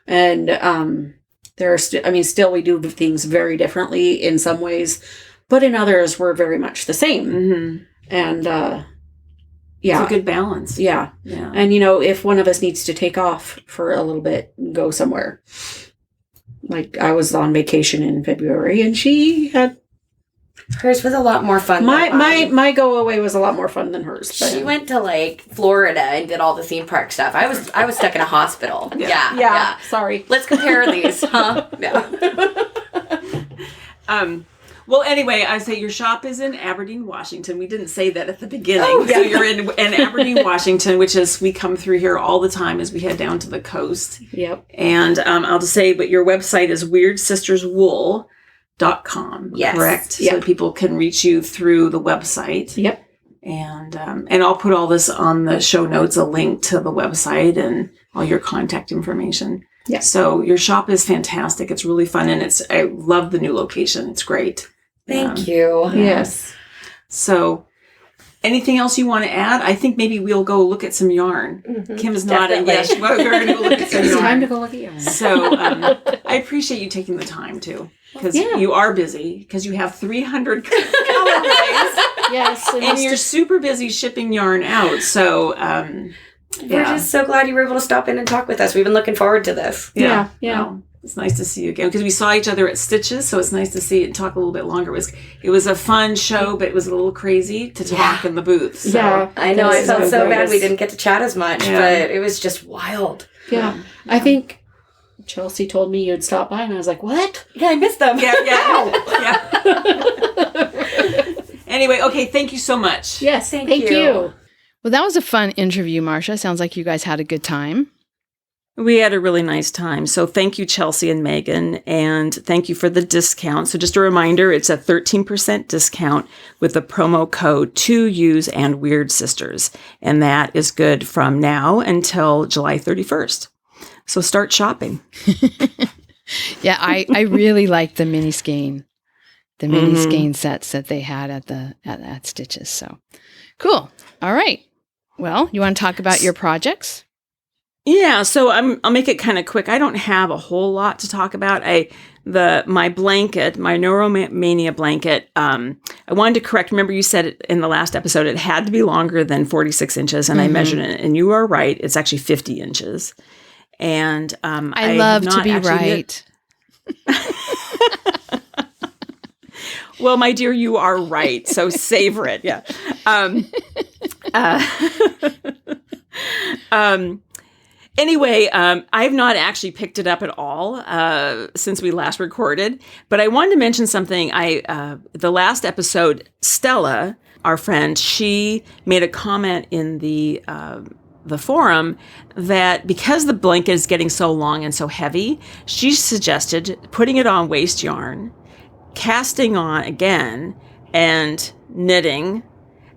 And there are still we do things very differently in some ways, but in others we're very much the same. And it's a good balance. Yeah. And if one of us needs to take off for a little bit and go somewhere, like I was on vacation in February, and she had hers was a lot more fun. My go away was a lot more fun than hers. She went to Florida and did all the theme park stuff. I was stuck in a hospital. Yeah. Sorry. Let's compare these, huh? Yeah. Well, anyway, I say your shop is in Aberdeen, Washington. We didn't say that at the beginning. So you're in Aberdeen, Washington, which is, we come through here all the time as we head down to the coast. Yep. And I'll just say, but your website is WeirdSistersWool.com, correct? Yep. So people can reach you through the website. Yep. And I'll put all this on the show notes, a link to the website and all your contact information. Yeah. So your shop is fantastic. It's really fun, and I love the new location. It's great. Thank you. Yes. So, anything else you want to add? I think maybe we'll go look at some yarn. Mhm. Kim's nodding. Yes, we're going to go look at some It's yarn. time to go look at yours. So I appreciate you taking the time too, because you are busy, because you have 300 colorways, Yes. and you're super busy shipping yarn out. So We're just so glad you were able to stop in and talk with us. We've been looking forward to this. Yeah. Well, it's nice to see you again, because we saw each other at Stitches, so it's nice to see it and talk a little bit longer. It was a fun show, but it was a little crazy to talk in the booth. So. Yeah. I know. I felt so bad nice. we didn't get to chat as much, Yeah. but it was just wild. Yeah. I think Chelsea told me you'd stop by, and I was like, what? Yeah, I missed them. Yeah. Anyway, okay, thank you so much. Yes. Thank Thank you. you. Well, that was a fun interview, Marsha. Sounds like you guys had a good time. We had a really nice time. So thank you, Chelsea and Megan, and thank you for the discount. So just a reminder, it's a 13% discount with the promo code 2Use and Weird Sisters. And that is good from now until July 31st. So start shopping. Yeah, I really liked the mini skein. The mini skein sets that they had at Stitches. So cool. All right. Well, you want to talk about your projects? Yeah, so I'll make it kind of quick. I don't have a whole lot to talk about. My blanket, my Noromania blanket, I wanted to correct. Remember, you said it in the last episode it had to be longer than 46 inches, and I measured it, and you are right. It's actually 50 inches. And I love to be right. Well, my dear, you are right. So savor it. Yeah. Anyway, I have not actually picked it up at all since we last recorded, but I wanted to mention something. The last episode, Stella, our friend, she made a comment in the forum that because the blanket is getting so long and so heavy, she suggested putting it on waste yarn, casting on again, and knitting,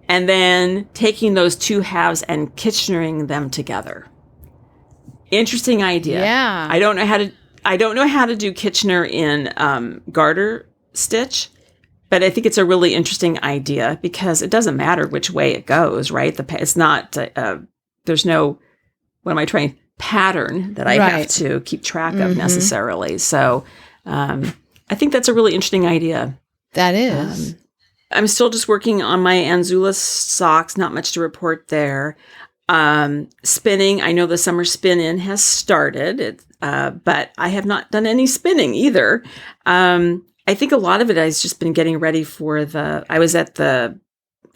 and then taking those two halves and Kitchenering them together. Interesting idea. Yeah. I don't know how to do Kitchener in garter stitch, but I think it's a really interesting idea because it doesn't matter which way it goes, right? It's not there's no pattern that I have to keep track of necessarily. So I think that's a really interesting idea. That is. I'm still just working on my Anzula socks. Not much to report there. Spinning. I know the summer spin-in has started, but I have not done any spinning either. I think a lot of it has just been getting ready for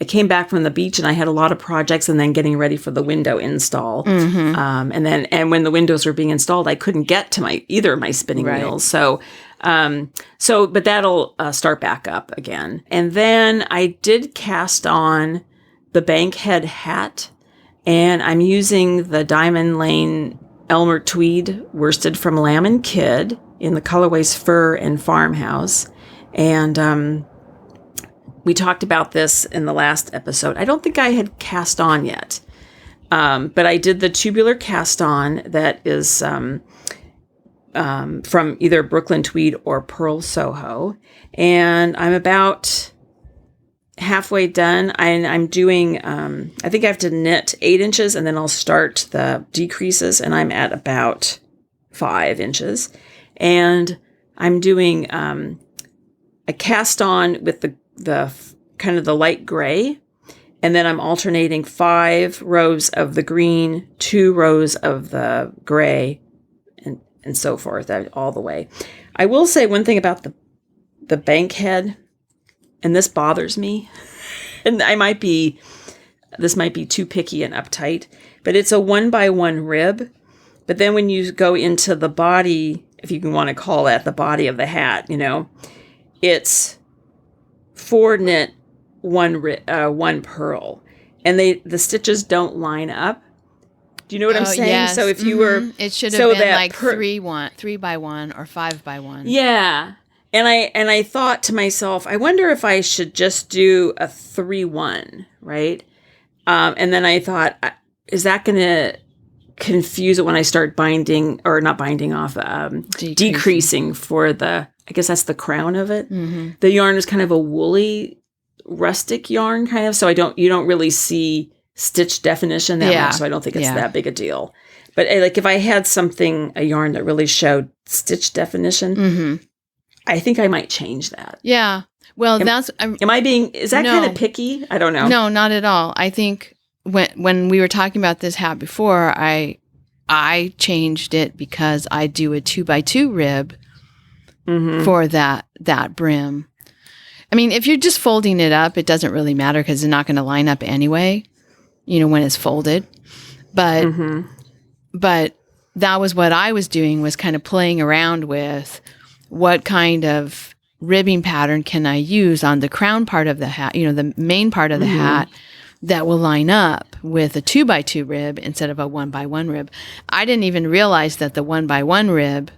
I came back from the beach and I had a lot of projects and then getting ready for the window install. And when the windows were being installed, I couldn't get to either of my spinning wheels. But that'll start back up again. And then I did cast on the Bankhead hat, and I'm using the Diamond Lane Elmer Tweed worsted from Lamb & Kid in the colorways Fur and Farmhouse. And we talked about this in the last episode. I don't think I had cast on yet, but I did the tubular cast on that is from either Brooklyn Tweed or Pearl Soho. And I'm about halfway done. I'm doing, I think I have to knit 8 inches and then I'll start the decreases, and I'm at about 5 inches. And I'm doing a cast on with the kind of the light gray, and then I'm alternating 5 rows of the green, 2 rows of the gray, and so forth, all the way. I will say one thing about the Bankhead, and this bothers me, and this might be too picky and uptight, but it's a 1x1 rib. But then when you go into the body, if you can want to call that the body of the hat, it's 4 knit, 1 purl, and the stitches don't line up. Do you know what I'm saying? Yes. So if you were, it should have been like 3x1 or 5x1. Yeah. And I thought to myself, I wonder if I should just do a 3-1, right? And then I thought, is that going to confuse it when I start binding, or not binding off, decreasing for I guess that's the crown of it. Mm-hmm. The yarn is kind of a woolly rustic yarn kind of, so you don't really see stitch definition that much, so I don't think it's that big a deal. But like if I had a yarn that really showed stitch definition, I think I might change that. Yeah. Well, is that kind of picky? I don't know. No, not at all. I think when we were talking about this hat before, I changed it because I do a 2x2 rib for that brim. I mean, if you're just folding it up, it doesn't really matter because it's not going to line up anyway, when it's folded. But that was what I was doing, was kind of playing around with what kind of ribbing pattern can I use on the crown part of the hat, the main part of the hat, that will line up with a 2x2 rib instead of a 1x1 rib. I didn't even realize that the 1x1 rib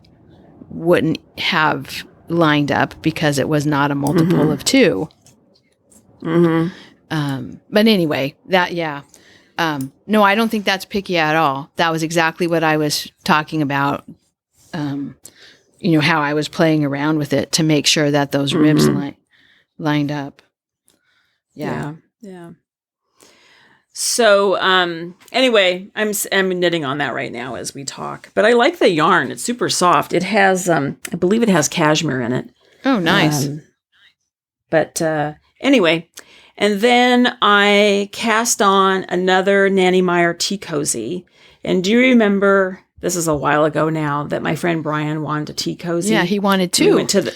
wouldn't have lined up because it was not a multiple of 2. But anyway, no, I don't think that's picky at all. That was exactly what I was talking about. How I was playing around with it to make sure that those ribs lined up. Yeah. So, anyway, I'm knitting on that right now as we talk. But I like the yarn. It's super soft. It has, I believe it has cashmere in it. Oh, nice. Anyway, and then I cast on another Nanny Meyer tea cozy. And do you remember, this is a while ago now, that my friend Brian wanted a tea cozy? Yeah, he wanted two. We went to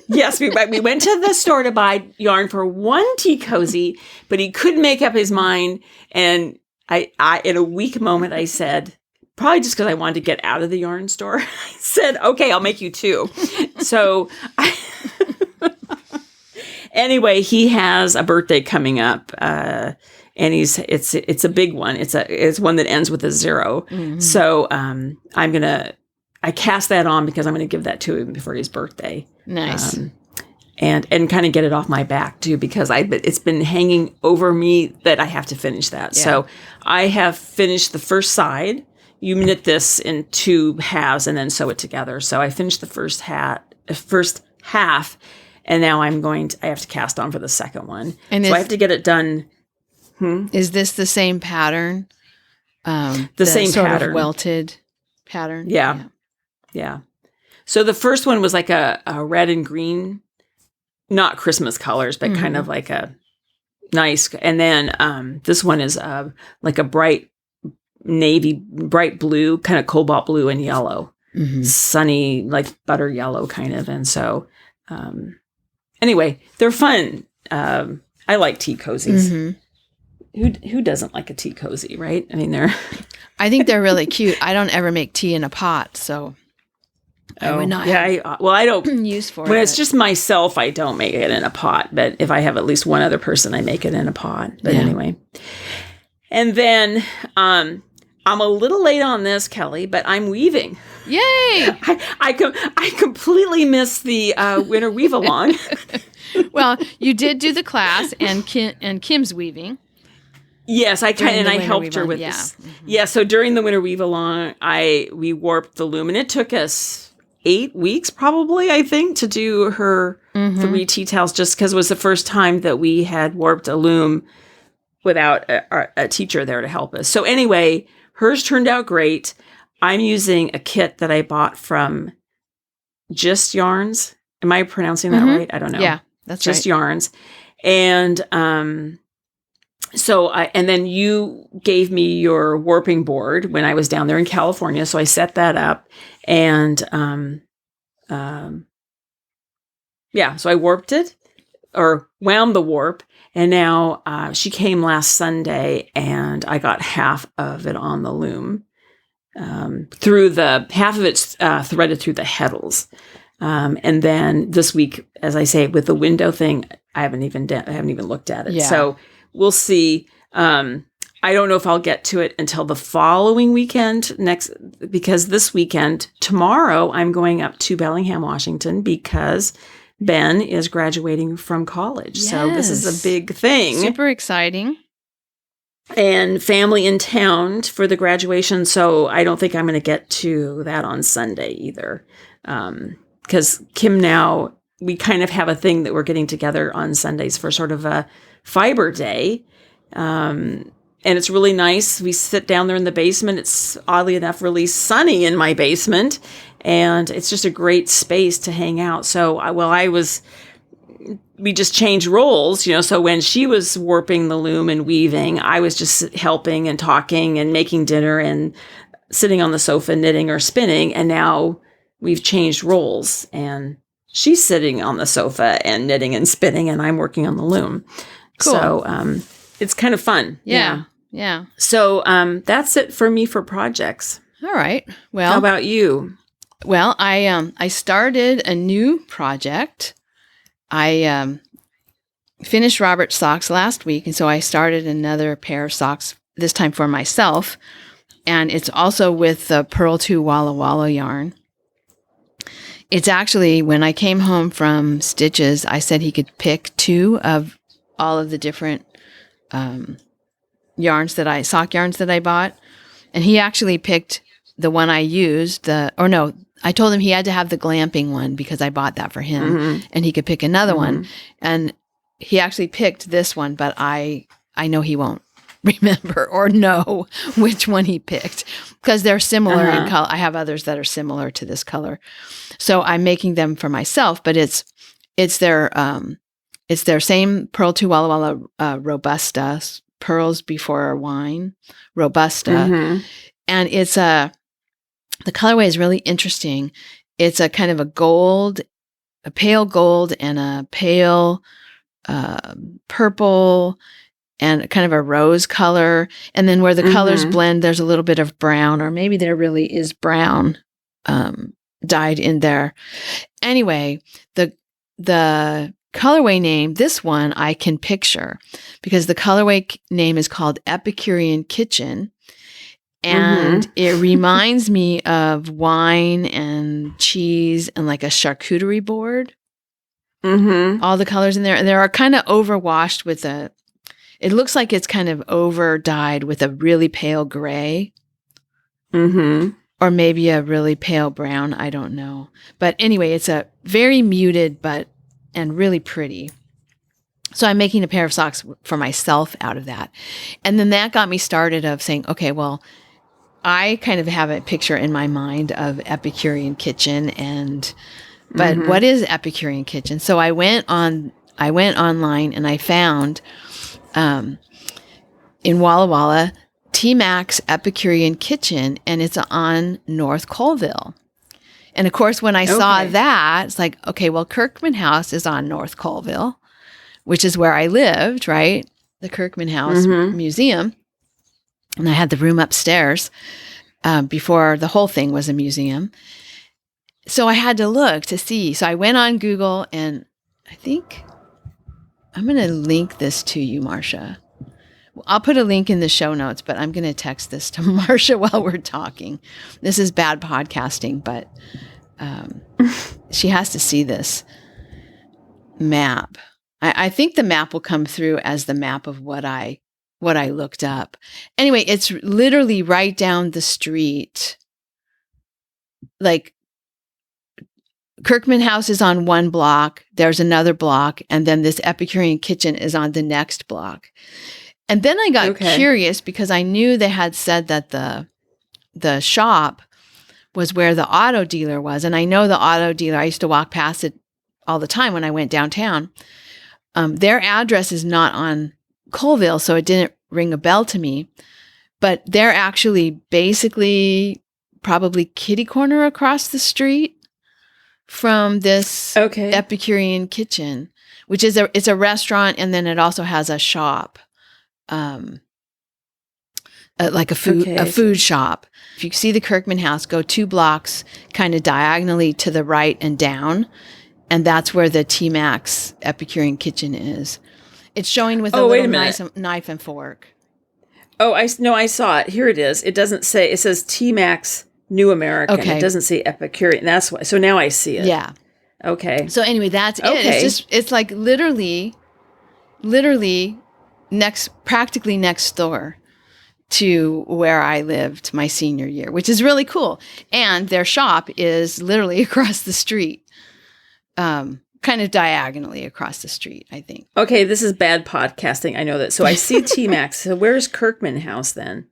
Yes, we went to the store to buy yarn for one tea cozy, but he couldn't make up his mind. And I in a weak moment, I said, probably just because I wanted to get out of the yarn store, I said, okay, I'll make you two. So anyway, he has a birthday coming up, and it's a big one. It's one that ends with a 0. So I cast that on because I'm going to give that to him before his birthday. Nice. And kind of get it off my back too, because it's been hanging over me that I have to finish that. Yeah. So I have finished the first side. You knit this in 2 halves and then sew it together. So I finished the first half, and now I have to cast on for the second one. And so I have to get it done. Is this the same pattern? The same sort pattern. Of welted pattern? Yeah. So the first one was like a red and green, not Christmas colors, but kind of like a nice. And then this one is like a bright blue, kind of cobalt blue and yellow, sunny, like butter yellow kind of. And so anyway, they're fun. I like tea cozies. Who doesn't like a tea cozy, right? I mean, I think they're really cute. I don't ever make tea in a pot, so I would not. Yeah, I don't use for it. When it's just myself, I don't make it in a pot. But if I have at least one other person, I make it in a pot. But anyway, and then I'm a little late on this, Kelly, but I'm weaving. Yay! I completely missed the winter weave along. Well, you did do the class, and Kim's weaving. Yes, I helped her with this. Yeah, so during the winter weave along, we warped the loom, and it took us 8 weeks probably, I think, to do her 3 tea towels, just because it was the first time that we had warped a loom without a teacher there to help us. So anyway, hers turned out great. I'm using a kit that I bought from Just Yarns. Am I pronouncing that right? I don't know. Yeah, that's Just right. Yarns. And so and then you gave me your warping board when I was down there in California. So I set that up, and so I warped it, or wound the warp. And now she came last Sunday, and I got half of it on the loom, half of it's threaded through the heddles. And then this week, as I say, with the window thing, I haven't even looked at it. Yeah. So we'll see. I don't know if I'll get to it until the following weekend because this weekend, tomorrow, I'm going up to Bellingham, Washington, because Ben is graduating from college. Yes. So this is a big thing. Super exciting. And family in town for the graduation. So I don't think I'm going to get to that on Sunday either. Because Kim now we kind of have a thing that we're getting together on Sundays for sort of a fiber day. And it's really nice. We sit down there in the basement. It's oddly enough really sunny in my basement, and it's just a great space to hang out. So we just changed roles, so when she was warping the loom and weaving, I was just helping and talking and making dinner and sitting on the sofa knitting or spinning. And now we've changed roles, and she's sitting on the sofa and knitting and spinning, and I'm working on the loom. Cool. So it's kind of fun. Yeah. So that's it for me for projects. All right. Well, how about you? Well, I started a new project. I finished Robert's socks last week, and so I started another pair of socks, this time for myself. And it's also with the Purl 2 Walla Walla yarn. It's actually, when I came home from Stitches, I said he could pick 2 of all of the different sock yarns that I bought. And he actually picked the one I used, I told him he had to have the glamping one because I bought that for him, and he could pick another one. And he actually picked this one, but I know he won't remember or know which one he picked because they're similar in color. I have others that are similar to this color. So I'm making them for myself, but it's their same Purl 2 Walla Walla Robusta, pearls before wine, Robusta. And it's the colorway is really interesting. It's a kind of a pale gold and a pale purple and kind of a rose color. And then where the colors blend, there's a little bit of brown, or maybe there really is brown dyed in there. Anyway, the colorway name, this one I can picture because the colorway name is called Epicurean Kitchen. And it reminds me of wine and cheese and like a charcuterie board. All the colors in there. And they are kind of overwashed with it looks like it's kind of over dyed with a really pale gray. Or maybe a really pale brown. I don't know. But anyway, it's a very muted and really pretty. So I'm making a pair of socks for myself out of that. And then that got me started of saying, okay, well, I kind of have a picture in my mind of Epicurean Kitchen, but what is Epicurean Kitchen? So I went online and I found in Walla Walla T-Max Epicurean Kitchen, and it's on North Colville. And of course, when I saw that, it's like, okay, well, Kirkman House is on North Colville, which is where I lived, right? The Kirkman House Museum. And I had the room upstairs before the whole thing was a museum. So I had to look to see. So I went on Google, and I think I'm going to link this to you, Marsha. I'll put a link in the show notes, but I'm going to text this to Marsha while we're talking. This is bad podcasting, but she has to see this map. I think the map will come through as the map of what I looked up. Anyway, it's literally right down the street. Like, Kirkman House is on one block. There's another block. And then this Epicurean Kitchen is on the next block. And then I got curious because I knew they had said that the shop was where the auto dealer was. And I know the auto dealer, I used to walk past it all the time when I went downtown. Their address is not on Colville, so it didn't ring a bell to me. But they're actually basically probably kitty corner across the street from this Epicurean Kitchen, which is it's a restaurant, and then it also has a shop, like a food shop. If you see the Kirkman House, go 2 blocks kind of diagonally to the right and down, and that's where the T-Max Epicurean Kitchen is. It's showing with a little knife and fork. Oh, I saw it. Here it is. It doesn't say. It says T-Max New American. It doesn't say Epicurean. That's why. So now I see it. Yeah. Okay. So anyway, that's it. It's like literally practically next door to where I lived my senior year, which is really cool. And their shop is literally across the street. kind of diagonally across the street, I think. Okay, this is bad podcasting. I know that. So I see T-Max. So where's Kirkman House then?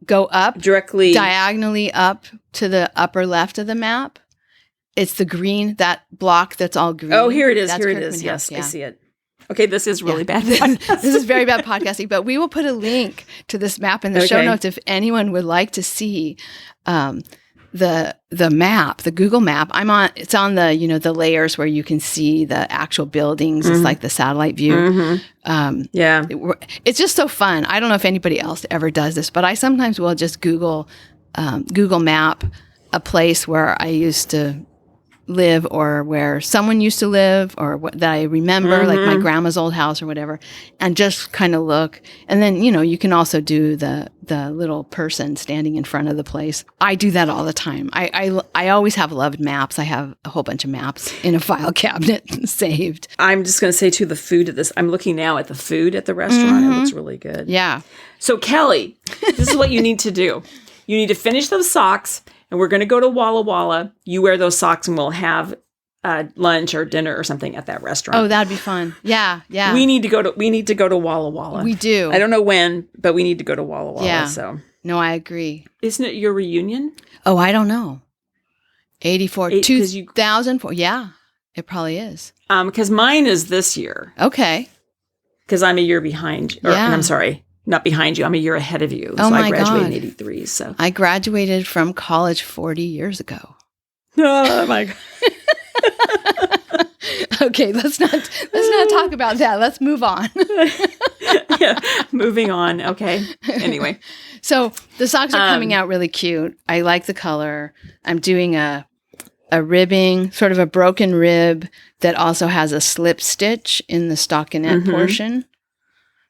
Go up Directly. diagonally up to the upper left of the map. It's the green, that block that's all green. Oh, here it is. That's Here it Kirkman is. House, Yes, I see it. Okay, this is really bad. This is very bad podcasting, but we will put a link to this map in the show notes if anyone would like to see the map, the Google map. It's on the, the layers where you can see the actual buildings. It's like the satellite view. Yeah. It's just so fun. I don't know if anybody else ever does this, but I sometimes will just Google map a place where I used to live or where someone used to live or that I remember, like my grandma's old house or whatever, and just kind of look. And then, you can also do the little person standing in front of the place. I do that all the time. I always have loved maps. I have a whole bunch of maps in a file cabinet saved. I'm just going to say, too, the food at this. I'm looking now at the food at the restaurant. It looks really good. Yeah. So, Kelly, this is what you need to do. You need to finish those socks. And we're going to go to Walla Walla. You wear those socks and we'll have lunch or dinner or something at that restaurant. Oh, that'd be fun. Yeah, yeah. We need to go to Walla Walla. We do. I don't know when, but we need to go to Walla Walla. Yeah. So. No, I agree. Isn't it your reunion? Oh, I don't know. 84, 'cause 2004. Yeah, it probably is. Because mine is this year. Okay. Because I'm a year behind. And I'm sorry. Not behind you. I'm a year ahead of you. Oh, so my I graduated God. in 83. So I graduated from college 40 years ago. oh my God. Okay, let's not talk about that. Let's move on. Yeah, moving on. Okay. Anyway. So the socks are coming out really cute. I like the color. I'm doing a ribbing, sort of a broken rib that also has a slip stitch in the stockinette portion.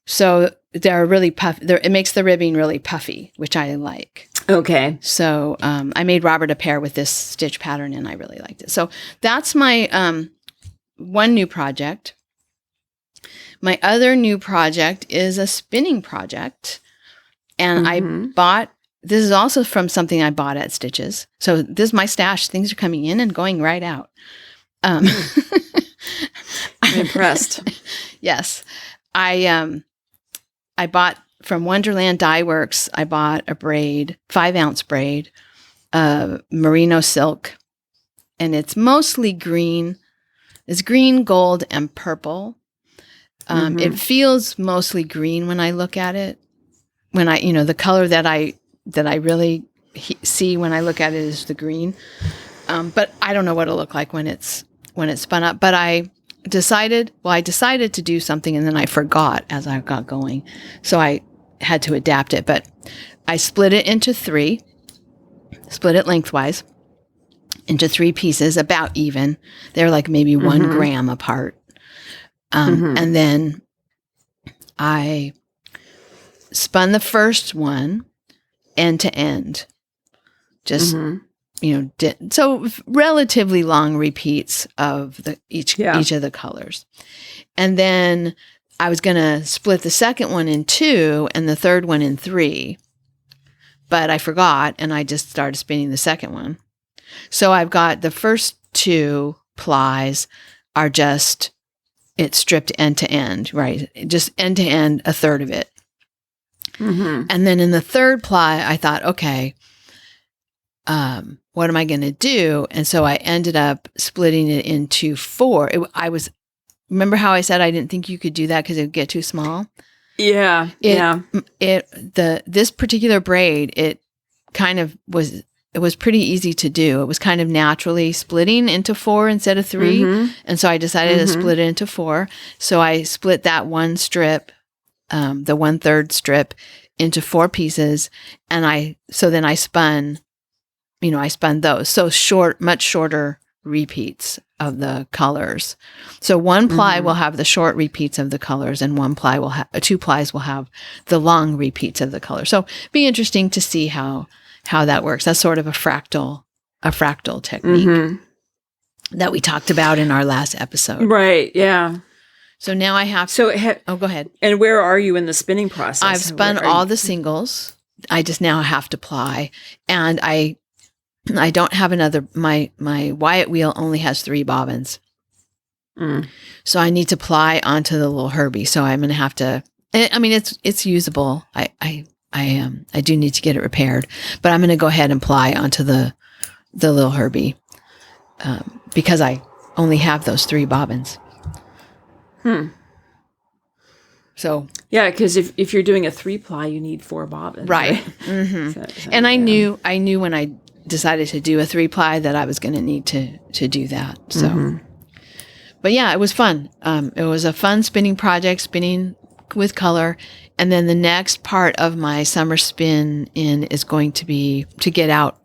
So they're really puffy. It makes the ribbing really puffy, which I like. Okay. So I made Robert a pair with this stitch pattern, and I really liked it. So that's my one new project. My other new project is a spinning project. And I bought, this is also from something I bought at Stitches. So this is my stash. Things are coming in and going right out. I'm impressed. Yes. I bought from Wonderland Dye Works, I bought a braid, 5-ounce braid, merino silk, and it's mostly green. It's green, gold, and purple. It feels mostly green when I look at it. When the color that I really see when I look at it is the green. But I don't know what it'll look like when it's spun up. But I decided to do something, and then I forgot as I got going. So I had to adapt it. But I split it into 3, split it lengthwise into 3 pieces, about even. They're like maybe 1 gram apart. And then I spun the first one end to end. Just, so relatively long repeats of each of the colors. And then I was going to split the second one in 2 and the third one in 3. But I forgot, and I just started spinning the second one. So I've got the first 2 plies are just, it's stripped end to end, right? Just end to end, a third of it. And then in the third ply, I thought, okay, what am I going to do? And so I ended up splitting it into 4. Remember how I said I didn't think you could do that because it would get too small? Yeah. This particular braid, it was pretty easy to do. It was kind of naturally splitting into 4 instead of 3. And so I decided to split it into 4. So I split that one strip, the 1/3 strip, into 4 pieces. And then I spun those. So much shorter repeats of the colors. So 1 ply will have the short repeats of the colors, and 2 plies will have the long repeats of the color. So be interesting to see how that works. That's sort of a fractal technique that we talked about in our last episode. Right. Yeah. So now I have go ahead. And where are you in the spinning process? I've spun all the singles. I just now have to ply. And I don't have another, my Wyatt wheel only has 3 bobbins. So I need to ply onto the little Herbie. So I'm going to have to, I mean, it's usable. I do need to get it repaired, but I'm going to go ahead and ply onto the little Herbie, because I only have those 3 bobbins. So yeah, because if you're doing a 3-ply, you need 4 bobbins, right. So, and I knew when I decided to do a 3-ply that I was going to need to do that. So, but yeah, it was fun. It was a fun spinning project, spinning with color. And then the next part of my summer spin in is going to be to get out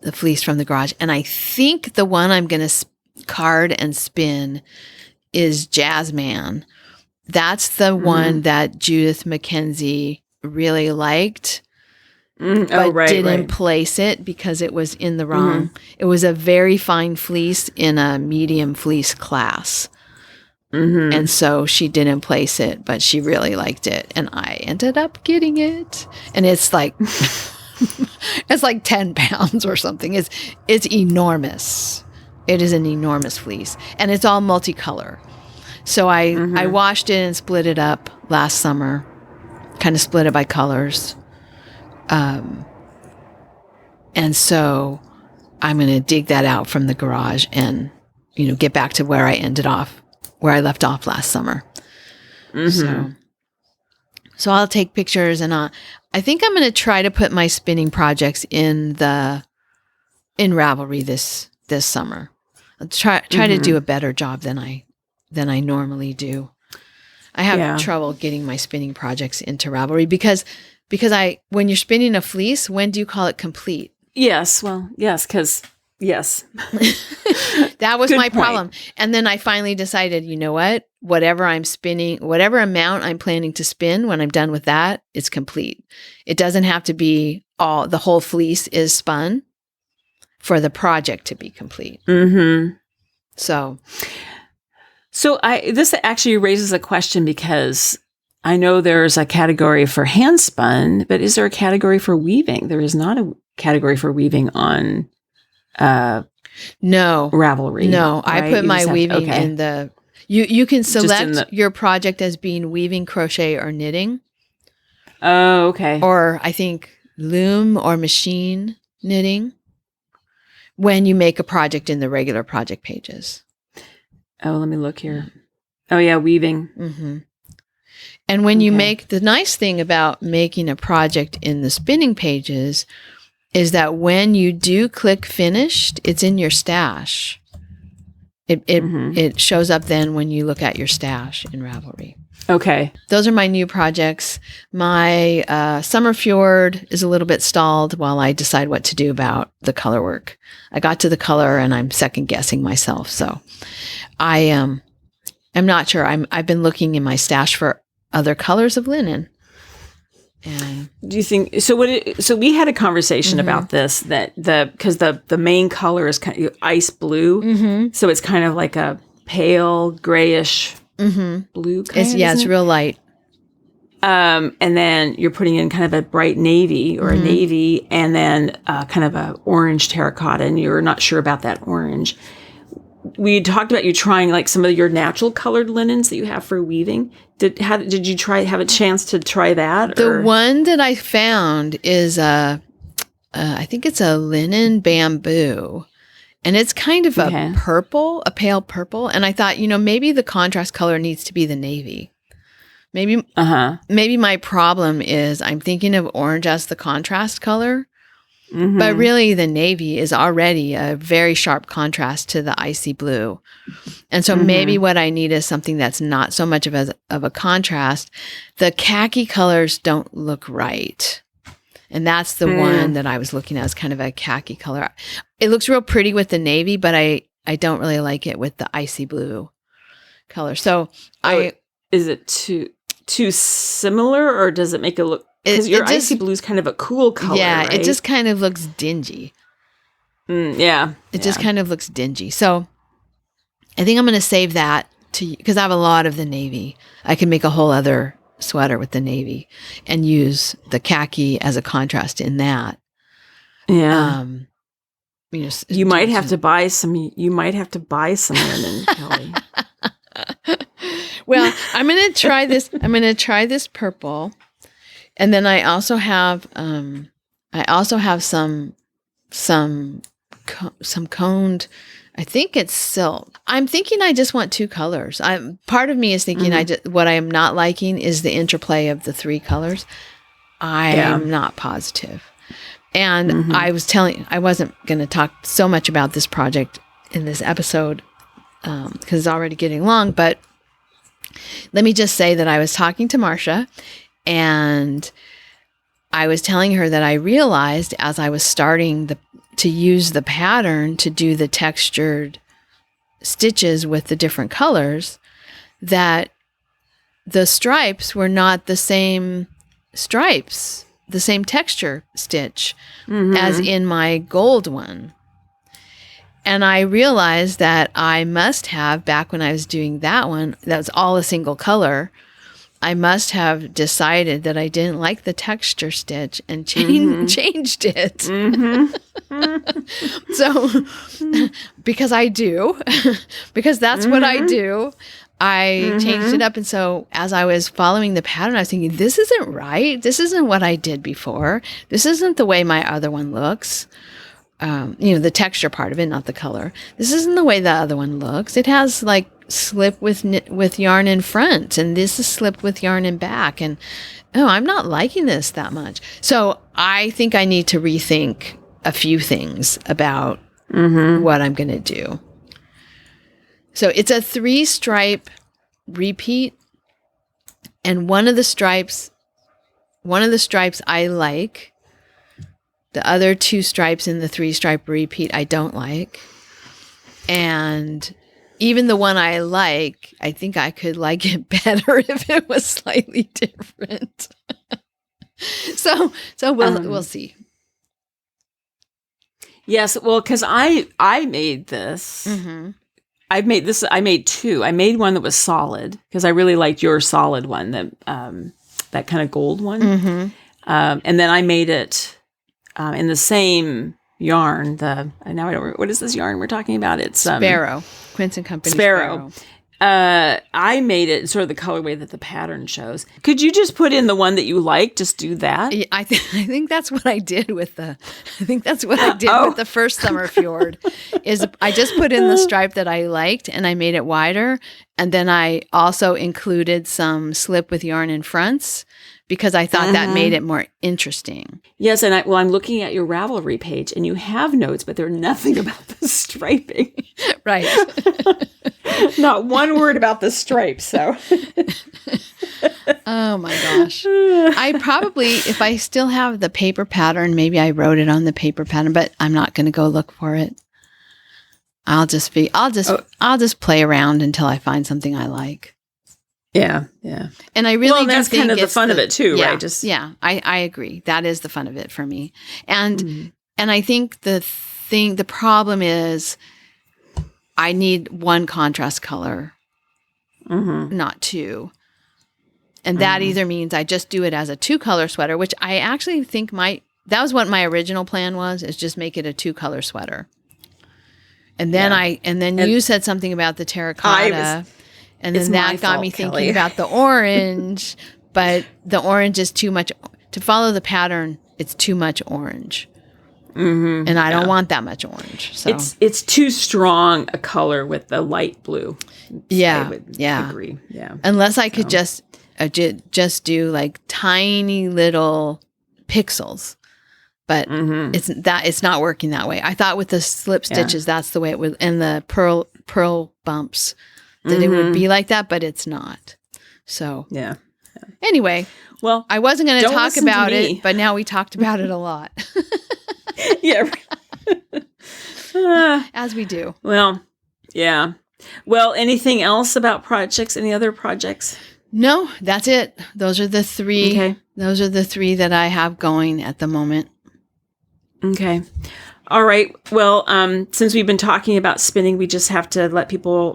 the fleece from the garage. And I think the one I'm going to card and spin is Jazzman. That's the one that Judith McKenzie really liked, but didn't place it because it was in the wrong. It was a very fine fleece in a medium fleece class. And so she didn't place it, but she really liked it. And I ended up getting it. And it's like, it's like 10 pounds or something. It's enormous. It is an enormous fleece. And it's all multicolor. So I washed it and split it up last summer, kind of split it by colors. And so I'm going to dig that out from the garage and, get back to where I left off last summer. So I'll take pictures and I think I'm going to try to put my spinning projects in Ravelry this summer. I'll try to do a better job than I normally do. I have trouble getting my spinning projects into Ravelry because when you're spinning a fleece, when do you call it complete? Yes. Well, yes, because yes. That was my problem. And then I finally decided, you know what? Whatever I'm spinning, whatever amount I'm planning to spin, when I'm done with that, it's complete. It doesn't have to be the whole fleece is spun for the project to be complete. So this actually raises a question because I know there's a category for hand spun, but is there a category for weaving? There is not a category for weaving on no Ravelry. No, right? I put my weaving in the. You can select your project as being weaving, crochet, or knitting. Oh, okay. Or I think loom or machine knitting when you make a project in the regular project pages. Oh, let me look here. Oh, yeah, weaving. And when you make, the nice thing about making a project in the spinning pages is that when you do click finished, it's in your stash. It shows up then when you look at your stash in Ravelry. Okay. Those are my new projects. My Summer Fjord is a little bit stalled while I decide what to do about the color work. I got to the color and I'm second guessing myself. So I'm not sure. I've been looking in my stash for other colors of linen. And do you think so? We had a conversation about this because the main color is kind of ice blue, so it's kind of like a pale grayish blue. It's real light. And then you're putting in kind of a bright navy or a navy, and then kind of a orange terracotta, and you're not sure about that orange. We talked about you trying like some of your natural colored linens that you have for weaving. Did you have a chance to try that? The one that I found is I think it's a linen bamboo, and it's kind of a purple, a pale purple. And I thought, maybe the contrast color needs to be the navy. Maybe my problem is I'm thinking of orange as the contrast color. But really, the navy is already a very sharp contrast to the icy blue. And so maybe what I need is something that's not so much of a contrast. The khaki colors don't look right. And that's the one that I was looking at as kind of a khaki color. It looks real pretty with the navy, but I don't really like it with the icy blue color. So is it too similar, or does it make it look... Because your icy blue is kind of a cool color, right? It just kind of looks dingy. It just kind of looks dingy. So I think I'm going to save that because I have a lot of the navy. I can make a whole other sweater with the navy and use the khaki as a contrast in that. Yeah. You might have to buy some. You might have to buy some linen, Kelly. Well, I'm going to try this. I'm going to try this purple. And then I also have some coned, I think it's silk. I'm thinking I just want 2 colors. Part of me is thinking what I am not liking is the interplay of the 3 colors. I am not positive. And I wasn't going to talk so much about this project in this episode because it's already getting long, but let me just say that I was talking to Marsha and I was telling her that I realized as I was starting to use the pattern to do the textured stitches with the different colors, that the stripes were not the same stripes, the same texture stitch as in my gold one. And I realized that I must have, back when I was doing that one, that was all a single color, I must have decided that I didn't like the texture stitch and changed it. So, because I do, because that's what I do, I changed it up. And so as I was following the pattern, I was thinking, this isn't right. This isn't what I did before. This isn't the way my other one looks. The texture part of it, not the color. This isn't the way the other one looks. It has like slip with yarn in front, and this is slipped with yarn in back. And I'm not liking this that much. So I think I need to rethink a few things about what I'm going to do. So it's a 3-stripe repeat, and one of the stripes I like. The other 2 stripes in the 3-stripe repeat I don't like. And even the one I like, I think I could like it better if it was slightly different. So we'll see. Yes, well, because I made this. I made 2. I made one that was solid because I really liked your solid one, that kind of gold one. And then I made it in the same yarn. What is this yarn we're talking about? It's Sparrow, Quince and Company Sparrow. I made it sort of the colorway that the pattern shows. Could you just put in the one that you like? Just do that. Yeah, I think that's what I did with the. I think that's what I did with the first Summer Fjord. Is I just put in the stripe that I liked and I made it wider, and then I also included some slip with yarn in fronts, because I thought that made it more interesting. Yes, and I'm looking at your Ravelry page, and you have notes, but they're nothing about the striping. Right. Not one word about the stripes, so. Oh my gosh. I probably, if I still have the paper pattern, maybe I wrote it on the paper pattern, but I'm not going to go look for it. I'll just play around until I find something I like. Yeah, yeah. And I really do that's think kind of the fun of it too, right? I agree. That is the fun of it for me. And I think the problem is I need 1 contrast color, not 2. And that either means I just do it as a 2-color sweater, which I actually think that was what my original plan was, is just make it a 2-color sweater. And then you said something about the terracotta. And then that got me thinking about the orange, but the orange is too much. To follow the pattern, it's too much orange. And I don't want that much orange. So it's too strong a color with the light blue. Yeah, I would agree. Yeah. Unless I could just do like tiny little pixels. But it's not working that way. I thought with the slip stitches, that's the way it would, and the pearl bumps, that it would be like that, but it's not. So anyway, well, I wasn't going to talk about it, but now we talked about it a lot. Yeah, as we do. Well, yeah. Well, anything else about projects? Any other projects? No, that's it. Those are the 3. Okay. Those are the 3 that I have going at the moment. Okay. All right. Well, since we've been talking about spinning, we just have to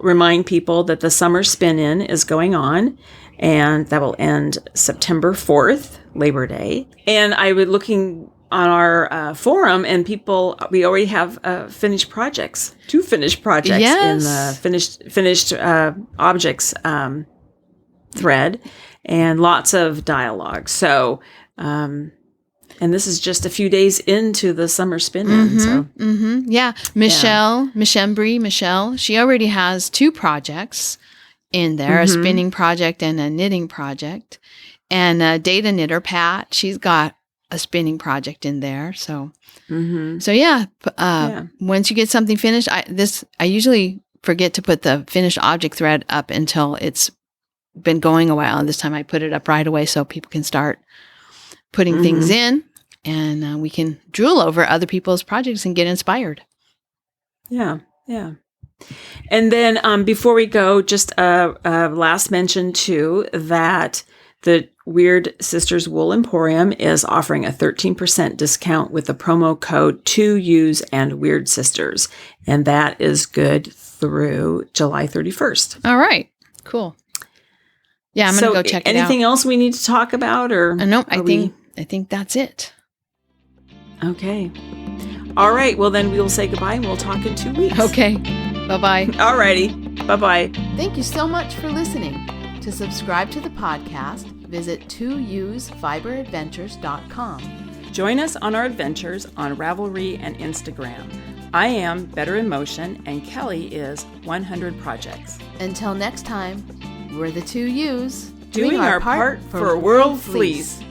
remind people that the summer spin-in is going on, and that will end September 4th, Labor Day. And I was looking on our forum, and we already have finished projects, 2 finished projects in the finished objects thread and lots of dialogue. So, and this is just a few days into the summer spin-in. So, Yeah. Michelle, she already has 2 projects in there, a spinning project and a knitting project. And Data Knitter Pat, she's got a spinning project in there. So, once you get something finished, I usually forget to put the finished object thread up until it's been going a while. And this time I put it up right away so people can start putting things in, and we can drool over other people's projects and get inspired. Yeah. And then before we go, just a last mention too, that the Weird Sisters Wool Emporium is offering a 13% discount with the promo code 2Use and Weird Sisters. And that is good through July 31st. All right. Cool. Yeah, I'm going to go check it out. Anything else we need to talk about? Or no, I think that's it. Okay. All right. Well, then we'll say goodbye and we'll talk in 2 weeks. Okay. Bye-bye. All righty. Bye-bye. Thank you so much for listening. To subscribe to the podcast, visit 2usefiberadventures.com. Join us on our adventures on Ravelry and Instagram. I am Better in Motion, and Kelly is 100 Projects. Until next time, we're the 2Us doing our part for World Fleece.